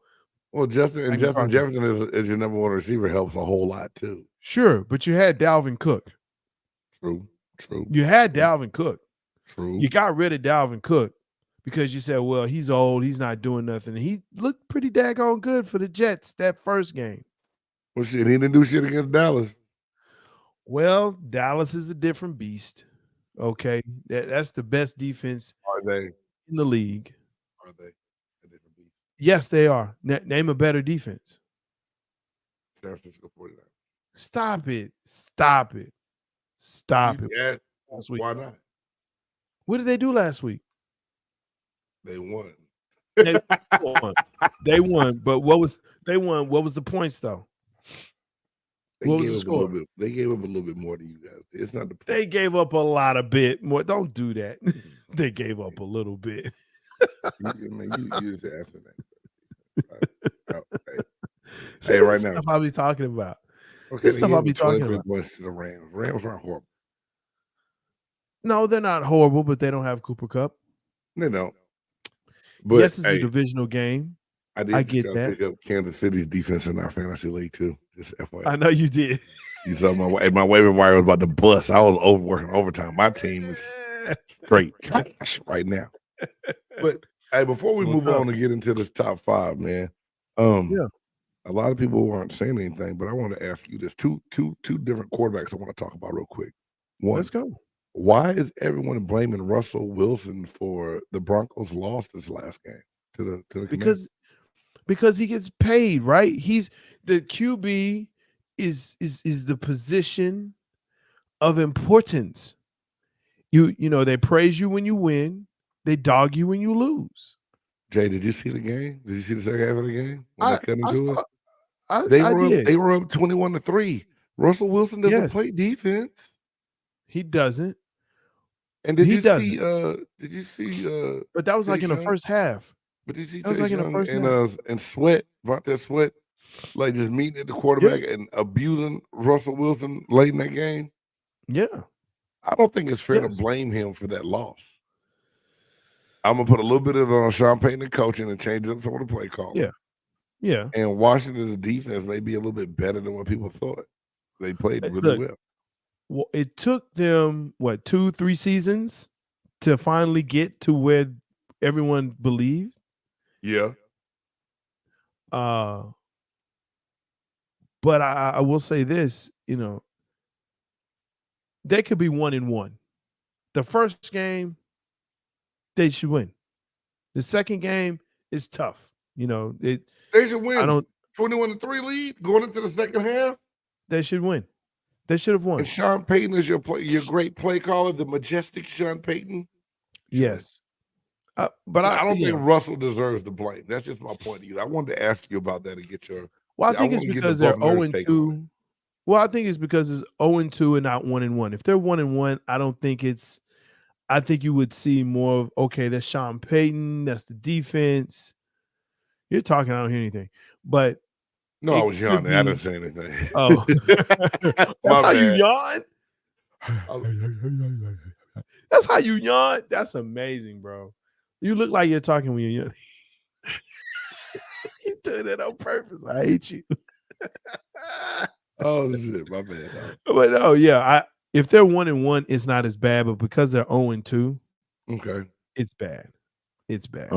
Well, Justin Jefferson is your number one receiver helps a whole lot too. Sure, but you had Dalvin Cook. True. You had Dalvin Cook. True. You got rid of Dalvin Cook because you said, well, he's old. He's not doing nothing. He looked pretty daggone good for the Jets that first game. Well, shit, he didn't do shit against Dallas. Well, Dallas is a different beast. Okay, that's the best defense in the league. Are they? different beast. Yes, they are. Name a better defense. San Francisco 49ers. Stop it. Stop it. Stop it. Yeah, Last week. why not? What did they do last week? They won. They won. They won. But what was the points though? What was the score? They gave up a little bit more than you guys. It's not the point. They gave up a lot of bit more. Don't do that. They gave up a little bit. you just asking that. Hey, right now, stuff I'll be talking about. Okay, this stuff I'll be talking about. Points to the Rams. Rams aren't horrible. No, they're not horrible, but they don't have Cooper Kupp. They don't. But yes, it's a divisional game. I get that. Pick up Kansas City's defense in our fantasy league too. Just FYI. I know you did. You saw my waiver wire was about to bust. I was working overtime. My team is straight trash right now. But hey, before we move on to get into this top 5, man. A lot of people aren't saying anything, but I want to ask you this: two different quarterbacks I want to talk about real quick. One, let's go. Why is everyone blaming Russell Wilson for the Broncos' loss this last game to the because he gets paid, right? He's the QB is the position of importance. You know, they praise you when you win, they dog you when you lose. Jay, did you see the game? Did you see the second half of the game? They were up 21-3. Russell Wilson doesn't play defense. He doesn't. And did you see but that was like in the first half. But did you see that was like in the first half? And Vontae Sweat, like just meeting at the quarterback and abusing Russell Wilson late in that game? Yeah. I don't think it's fair to blame him for that loss. I'm gonna put a little bit of it on Sean Payton and coaching and change up some of the play calls. Yeah. And Washington's defense may be a little bit better than what people thought. They played really well. Well, it took them 2-3 seasons to finally get to where everyone believed. Yeah. But I will say this, you know, they could be 1-1. The first game, they should win. The second game is tough. You know, they should win. 21-3 lead going into the second half. They should win. They should have won. And Sean Payton is your great play caller, the majestic Sean Payton. Yes. But I don't think Russell deserves the blame. That's just my point of view. I wanted to ask you about that and get your. Well, I think it's because they're 0-2. Well, I think it's because it's 0-2 and not 1-1. If they're 1-1, I don't think it's. I think you would see more of that's Sean Payton, that's the defense. You're talking, I don't hear anything. But no, I was yawning. I didn't say anything. Oh, that's how you yawn. That's how you yawn. That's amazing, bro. You look like you're talking when you're young. You doing it on purpose. I hate you. Oh shit, my bad. But no, yeah. If they're 1-1, it's not as bad. But because they're 0-2, it's bad. It's bad.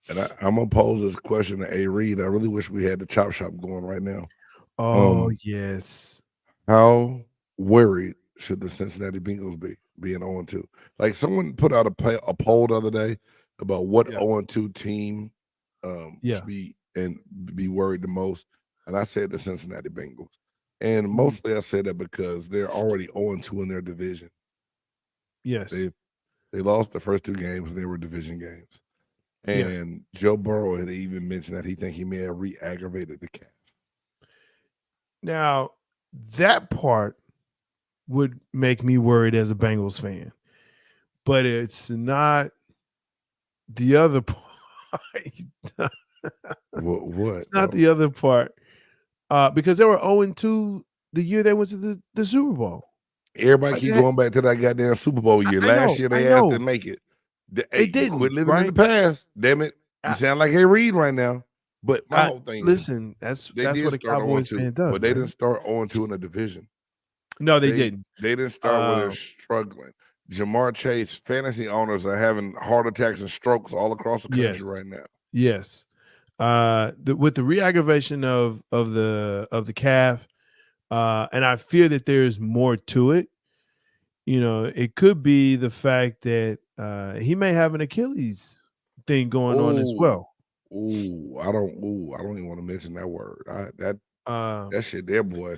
And I'm gonna pose this question to A. Reed. I really wish we had the chop shop going right now. Oh yes. How worried should the Cincinnati Bengals be being 0-2? Like someone put out a poll the other day about what 0-2 team should be and be worried the most, and I said the Cincinnati Bengals. And mostly I said that because they're already 0-2 in their division. Yes, they lost the first 2 games and they were division games. And Joe Burrow had even mentioned that he think he may have re-aggravated the calf. Now, that part would make me worried as a Bengals fan, but it's not the other part. What? It's not the other part. Because they were 0-2 the year they went to the Super Bowl. Everybody keep going back to that goddamn Super Bowl year. Last year they asked to make it. They didn't. Quit living in the past. Damn it. You sound like A. Reed right now. But my whole thing listen, that's what a Cowboys fan does. But they didn't start 0-2 in the division. No, they didn't. They didn't start when they're struggling. Jamar Chase, fantasy owners are having heart attacks and strokes all across the country right now. Yes. With the re-aggravation of the calf, and I fear that there's more to it. You know, it could be the fact that he may have an Achilles thing going on as well. I don't even want to mention that word. That shit there, boy.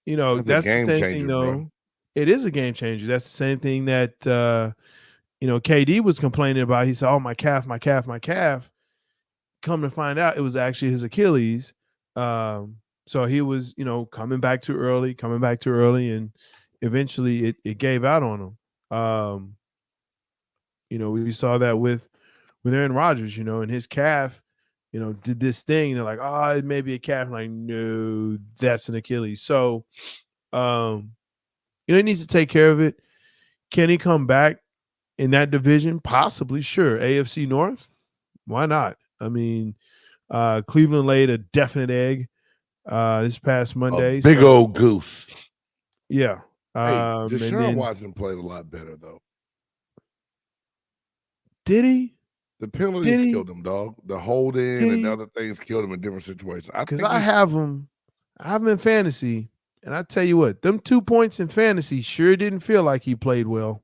You know, that's the game same changer, thing, though. bro. It is a game changer. That's the same thing that KD was complaining about. He said, "Oh, my calf, my calf, my calf." Come to find out, it was actually his Achilles. So he was, coming back too early, and eventually it gave out on him. We saw that with Aaron Rodgers, and his calf, did this thing. They're like, oh, it may be a calf. I'm like, no, that's an Achilles. So, he needs to take care of it. Can he come back in that division? Possibly, sure. AFC North, why not? I mean, Cleveland laid a definite egg this past Monday. A big old goose. Yeah. Hey, Deshaun Watson played a lot better, though. Did he? The penalties killed him, dog. The holding and other things killed him in different situations. Because I have him in fantasy, and I tell you what, them 2 points in fantasy sure didn't feel like he played well.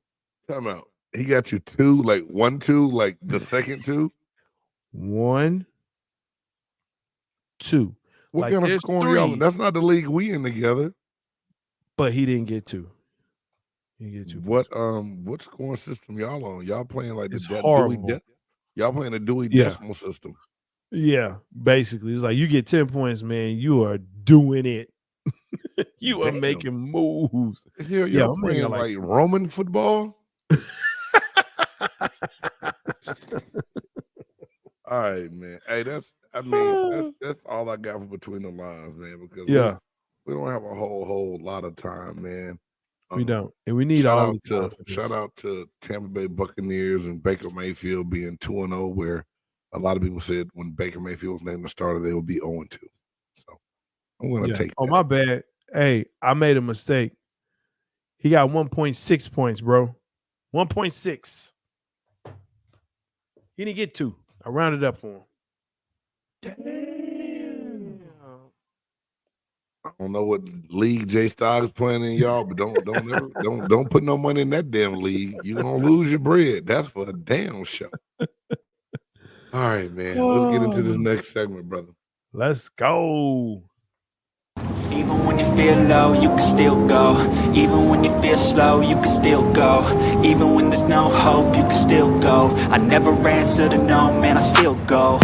Time out. He got you 2, like 1-2, like the second 2? 1, 2. What kind of scoring y'all? That's not the league we in together. But he didn't get 2. He didn't get 2. What scoring system y'all on? Y'all playing like it's the horrible. Y'all playing the Dewey Decimal system. Yeah, basically. It's like you get 10 points, man. You are doing it. You are making moves. Y'all playing like Roman football? All right, man. Hey, that's all I got for between the lines, man. Because we don't have a whole lot of time, man. We don't, and we need all the time. Shout out to Tampa Bay Buccaneers and Baker Mayfield being 2-0, where a lot of people said when Baker Mayfield was named the starter, they would be 0-2. So I'm going to take that. Oh, my bad. Hey, I made a mistake. He got 1.6 points, bro. 1.6. He didn't get 2. I rounded up for him. Damn. I don't know what league J Stoggs playing in, y'all, but don't put no money in that damn league. You're gonna lose your bread. That's for a damn show. All right, man. Let's get into this next segment, brother. Let's go. Even when you feel low, you can still go. Even when you feel slow, you can still go. Even when there's no hope, you can still go. I never answer to no, man, I still go.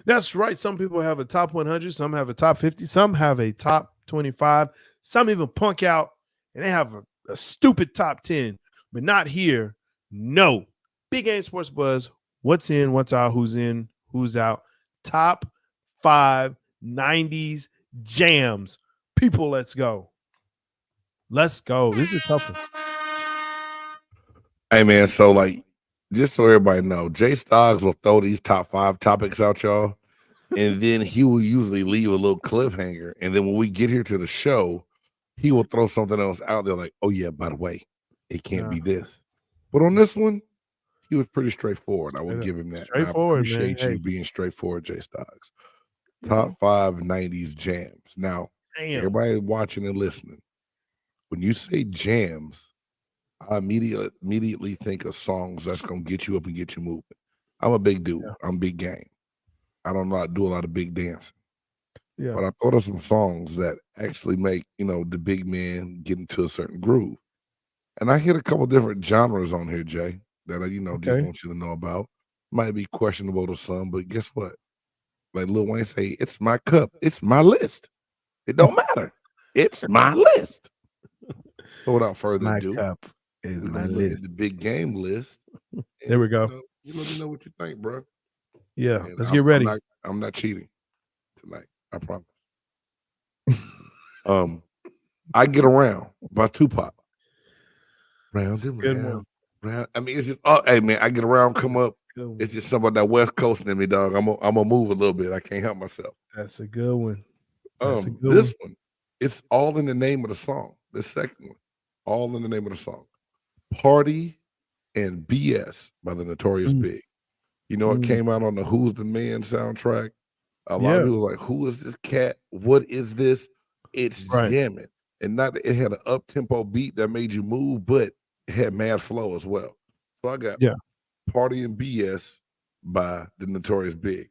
That's right. Some people have a top 100. Some have a top 50. Some have a top 25. Some even punk out and they have a stupid top 10, but not here. No. Big Game Sports Buzz. What's in, what's out, who's in, who's out. Top 5 90s jams. People, let's go. Let's go. This is a tough one. Hey, man. So, like, just so everybody know, Jay Stoggs will throw these top 5 topics out, y'all, and then he will usually leave a little cliffhanger. And then when we get here to the show, he will throw something else out there like, oh, yeah, by the way, it can't be this. But on this one, he was pretty straightforward. I will give him that. Straightforward, I appreciate you being straightforward, Jay Stoggs. Top 5 90s jams. Now, everybody watching and listening, when you say jams, I immediately think of songs that's going to get you up and get you moving. I'm a big dude. I'm big game. I don't do a lot of big dancing. Yeah. But I thought of some songs that actually make, the big man get into a certain groove. And I hit a couple different genres on here, Jay, that I, just want you to know about. Might be questionable to some, but guess what? Like Lil Wayne say, it's my cup. It's my list. It don't matter. It's my list. So without further ado, my cup is my list. The big game list. There we go. You let me know what you think, bro. Yeah, let's get ready. I'm not cheating tonight. I promise. I Get Around by Tupac. Round and round. I mean, it's just, hey man, I Get Around come up. It's just something about that West Coast in me, dog. I'm gonna move a little bit. I can't help myself. That's a good one. This one, it's all in the name of the song. The second one, all in the name of the song. Party and BS by the Notorious Big. It came out on the Who's the Man soundtrack. A lot of people were like, who is this cat? What is this? It's jamming. And not that it had an up-tempo beat that made you move, but it had mad flow as well. So I got Yeah. Party and BS by the Notorious Big.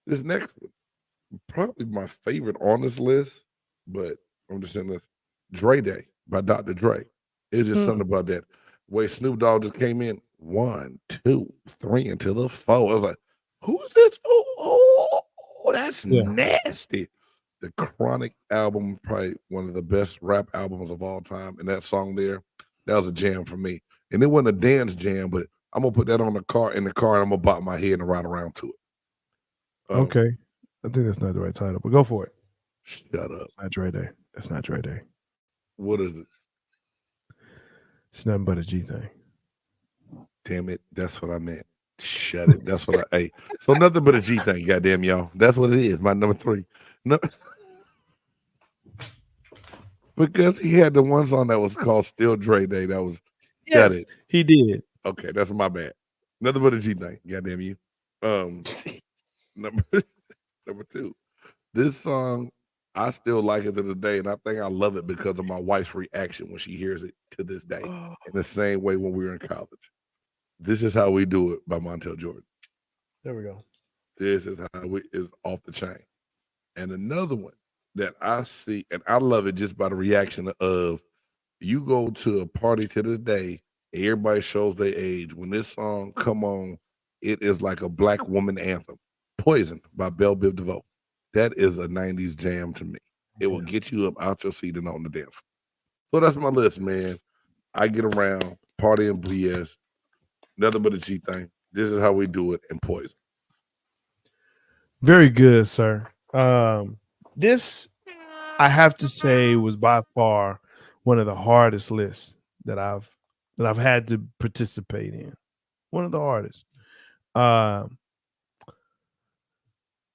This next one, probably my favorite on this list, but I'm just saying this. Dre Day by Dr. Dre. It's just something about that way Snoop Dogg just came in 1, 2, 3 until the 4. I was like, who is this? Oh, that's nasty. The Chronic album, probably one of the best rap albums of all time. And that song there, that was a jam for me. And it wasn't a dance jam, but I'm gonna put that on the car and I'm gonna bop my head and ride around to it. Okay. I think that's not the right title, but go for it. Shut up. It's not Dre Day. It's not Dre Day. What is it? It's nothing but a G thing. Damn it. That's what I meant. Shut it. That's what I So nothing but a G thing, goddamn y'all. That's what it is. My number 3. No. Because he had the one song that was called Still Dre Day. That was Yes, he did. Okay, that's my bad. Nothing but a G thing. Goddamn you. Number 2. This song, I still like it to this day, and I think I love it because of my wife's reaction when she hears it to this day. In the same way when we were in college. This Is How We Do It by Montel Jordan. There we go. This is how is off the chain. And another one that I see, and I love it just by the reaction of you go to a party to this day, and everybody shows their age. When this song come on, it is like a black woman anthem. Poison by Belle Biv DeVoe. That is a 90s jam to me. It will get you up out your seat and on the dance floor. So that's my list, man. I Get Around, Party and BS, nothing but a G thing. This Is How We Do It, and Poison. Very good, sir. This, I have to say, was by far one of the hardest lists that I've had to participate in. One of the hardest.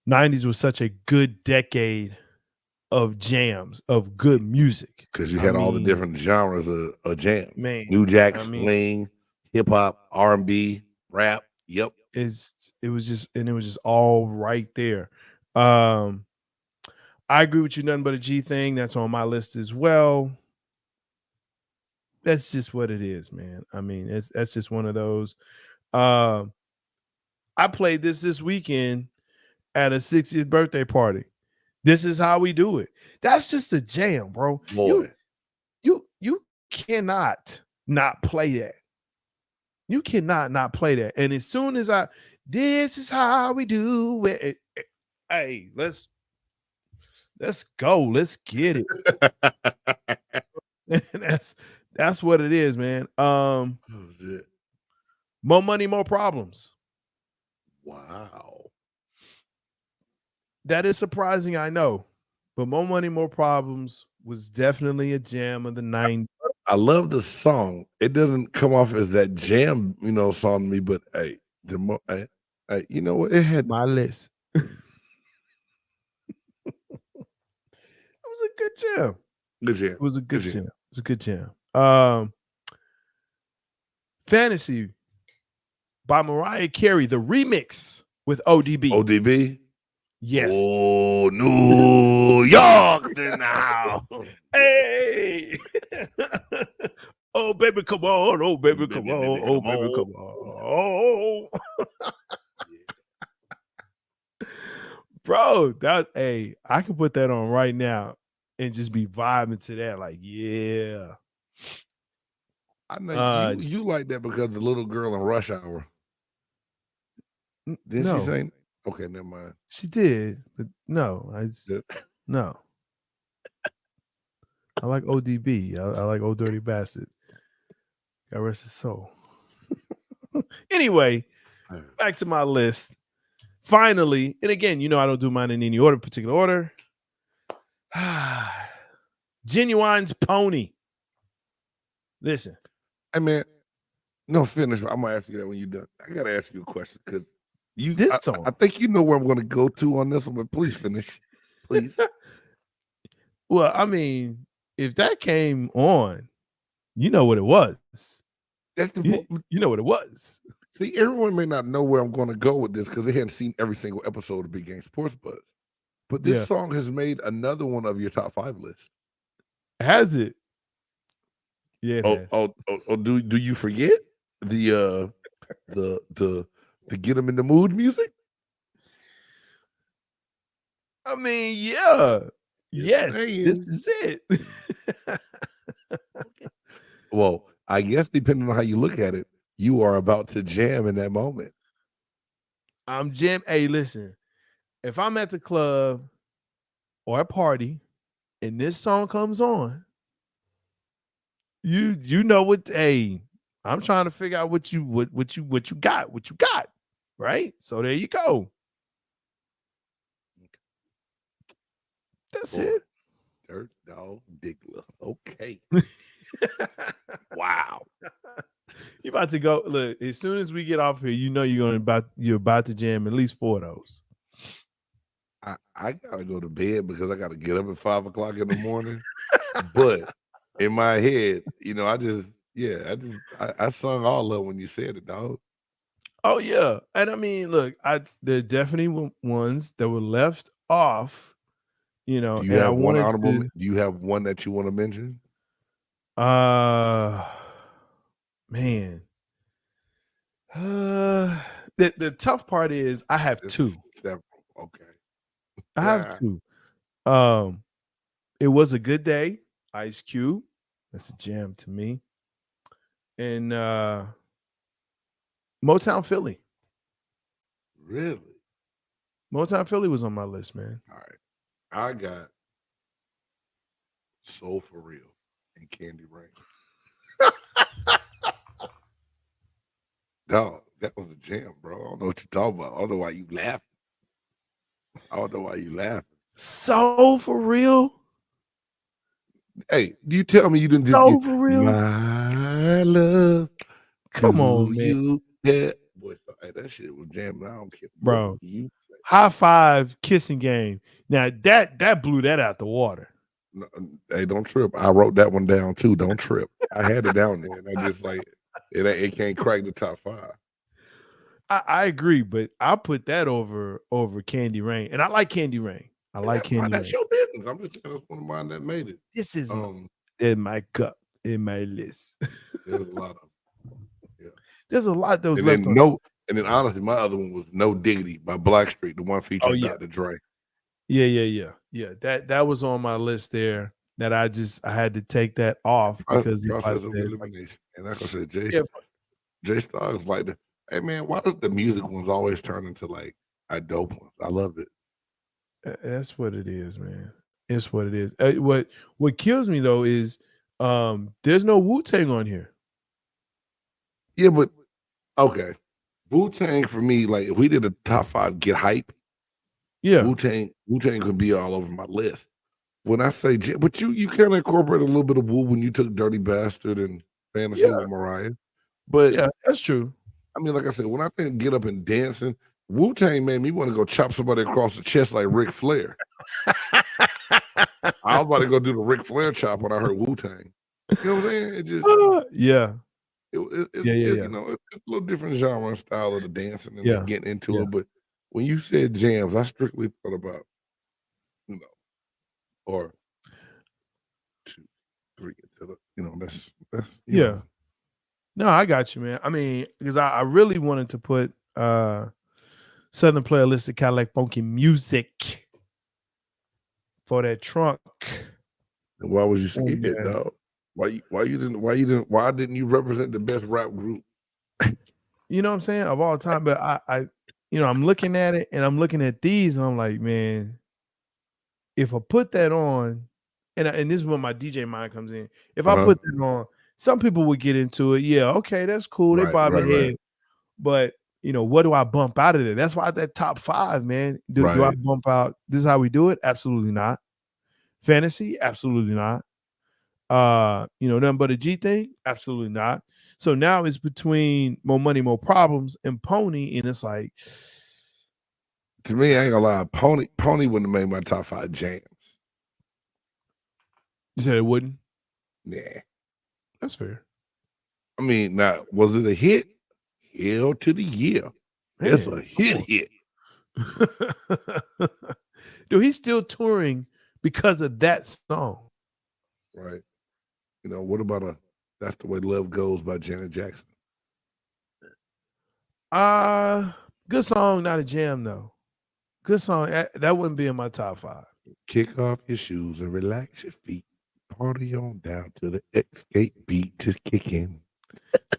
90s was such a good decade of jams, of good music. Because you had all the different genres of jam. Man, New Jack, swing, hip hop, R&B, rap. Yep. It was just all right there. I agree with you, nothing but a G thing. That's on my list as well. That's just what it is, man. I mean, that's just one of those. I played this weekend at a 60th birthday party. This Is How We Do It. That's just a jam, bro. Boy. You cannot not play that. You cannot not play that. And as soon as this is how we do it. Hey, let's go. Let's get it. That's what it is, man. More money, more problems. Wow. That is surprising, I know. But More Money, More Problems was definitely a jam of the 90s. I love the song. It doesn't come off as that jam, song to me, but hey, you know what? It had my list. It was a good jam. Good jam. It was a good jam. It was a good jam. Fantasy by Mariah Carey, the remix with ODB. ODB? Yes. Oh, New York now. Hey. Oh, baby, come on. Oh, baby, come on. Oh, baby, come on. Oh. Bro, I can put that on right now and just be vibing to that. Like, yeah. I know you like that because the little girl in Rush Hour. Didn't she say? Okay, never mind. She did, but no. No. I like ODB. I like Old Dirty Bastard. God rest his soul. Anyway, back to my list. Finally, and again, I don't do mine in any particular order. Genuine's Pony. Listen. Hey, man. No, finish. I'm going to ask you that when you're done. I got to ask you a question because I think you know where I'm going to go to on this one, but please finish. Please. Well, I mean, if that came on, you know what it was. That's the you know what it was. See, everyone may not know where I'm going to go with this because they hadn't seen every single episode of Big Game Sports Buzz. But this song has made another one of your top 5 lists. Has it? Yeah. Do you forget? the get them in the mood music? I mean, yeah. Yes, saying. this is it. Well, I guess depending on how you look at it, you are about to jam in that moment. I'm jam. Hey, listen, if I'm at the club or a party and this song comes on, you know what? Hey, I'm trying to figure out what you got, right? So there you go. That's Boy, it. Dirt Dog Diggler. Okay. Wow. You about to go. Look, as soon as we get off here, you know you're about to jam at least 4 of those. I gotta go to bed because I gotta get up at 5 o'clock in the morning. But in my head, you know, I sung all of them when you said it, dog. Oh yeah, and I mean, look, there definitely ones that were left off. You know, Do you and I have one wanted honorable? to. Do you have one that you want to mention? Man, the tough part is I have two. Several. Okay. I have two. It was a good day. Ice Cube. That's a jam to me. And Motown Philly. Really? Motown Philly was on my list, man. All right. I got Soul for Real and Candy Rain. Dog, that was a jam, bro. I don't know what you're talking about. I don't know why you laughing. Soul for Real? Hey, do you tell me you didn't Soul for Real? My love. Come on, man. Yeah. Boy, hey, that shit was jamming. I don't care. Bro. High Five Kissing Game. Now that blew that out the water. No, hey, don't trip. I wrote that one down too. Don't trip. I had it down there. And I just like it can't crack the top 5. I agree, but I put that over Candy Rain. And I like Candy Rain. That's your business. I'm just saying that's one of mine that made it. This is in my cup, in my list. There's a lot of them. Yeah. There's a lot that was and left then on. And then honestly, my other one was No Diggity by Blackstreet, the one featuring Dr. Dre. Yeah. That was on my list there. That I had to take that off because process of elimination. And like I said, Jay Styles like the hey man, why does the music ones always turn into like a dope ones? I love it. That's what it is, man. It's what it is. What kills me though is there's no Wu-Tang on here. Yeah, but okay. Wu-Tang for me, like if we did a top 5 get hype, yeah, Wu-Tang could be all over my list. When I say, but you kind of incorporate a little bit of Wu when you took Dirty Bastard and Fantasy with Mariah. But yeah, that's true. I mean, like I said, when I think get up and dancing, Wu-Tang made me want to go chop somebody across the chest like Ric Flair. I was about to go do the Ric Flair chop when I heard Wu-Tang. You know what I'm saying? It just yeah. It's you know, it's a little different genre and style of the dancing and then getting into it. But when you said jams, I strictly thought about, you know, or 2, 3 until that's know. No, I got you, man. I mean, because I really wanted to put Southern Playalistic Cadillac Funky Music for that trunk. And why was you scared, dog? Why didn't you represent the best rap group? You know what I'm saying? Of all time. But I I'm looking at it and I'm looking at these and I'm like, man, if I put that on, and this is when my DJ mind comes in. If I put that on, some people would get into it. Yeah, okay, that's cool. They bob their head. But what do I bump out of there? That's why that top 5, man. Do I bump out? This is how we do it? Absolutely not. Fantasy? Absolutely not. Nothing but a G thing? Absolutely not. So now it's between More Money, More Problems and Pony, and it's like, to me, I ain't gonna lie, Pony wouldn't have made my top 5 jams. You said it wouldn't? Yeah. That's fair. I mean, now, was it a hit? Hell to the year. Man, it's a hit. Dude, he's still touring because of that song. Right. What about That's the Way Love Goes by Janet Jackson? Good song, not a jam though. Good song. That wouldn't be in my top 5. Kick off your shoes and relax your feet. Party on down to the escape beat. Just kick in.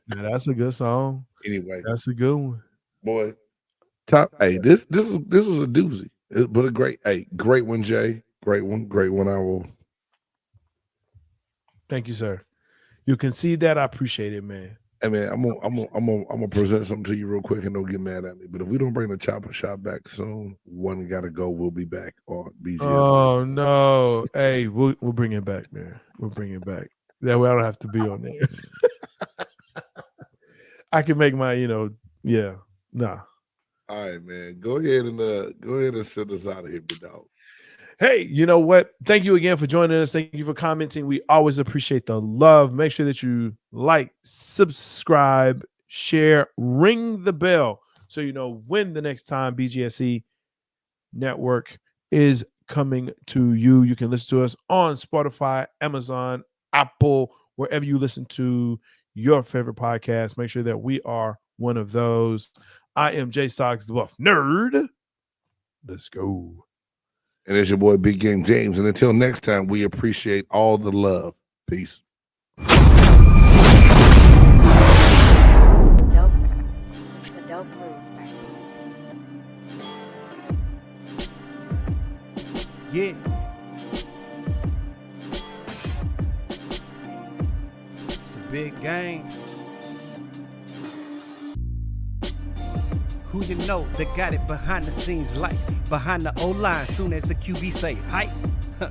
Yeah, that's a good song. Anyway, That's a good one. Boy, top. Hey, this is a doozy, but a great one, Jay. Great one. I will. Thank you, sir. You can see that. I appreciate it, man. Hey man, I'm gonna present something to you real quick, and don't get mad at me. But if we don't bring the chopper shop back soon, one gotta go. We'll be back on BGSE. Oh no! Hey, we'll bring it back, man. We'll bring it back. That way, I don't have to be on there. I can make my, yeah, nah. All right, man. Go ahead and send us out of here, big dog. Hey, you know what? Thank you again for joining us. Thank you for commenting. We always appreciate the love. Make sure that you like, subscribe, share, ring the bell so you know when the next time BGSE Network is coming to you. You can listen to us on Spotify, Amazon, Apple, wherever you listen to your favorite podcast. Make sure that we are one of those. I am J Sox, the Buff Nerd. Let's go. And it's your boy, Big Game James. And until next time, we appreciate all the love. Peace. Dope. It's a dope groove by Speed. Yeah. It's a big game. Who you know that got it behind the scenes like behind the O-line soon as the QB say hype.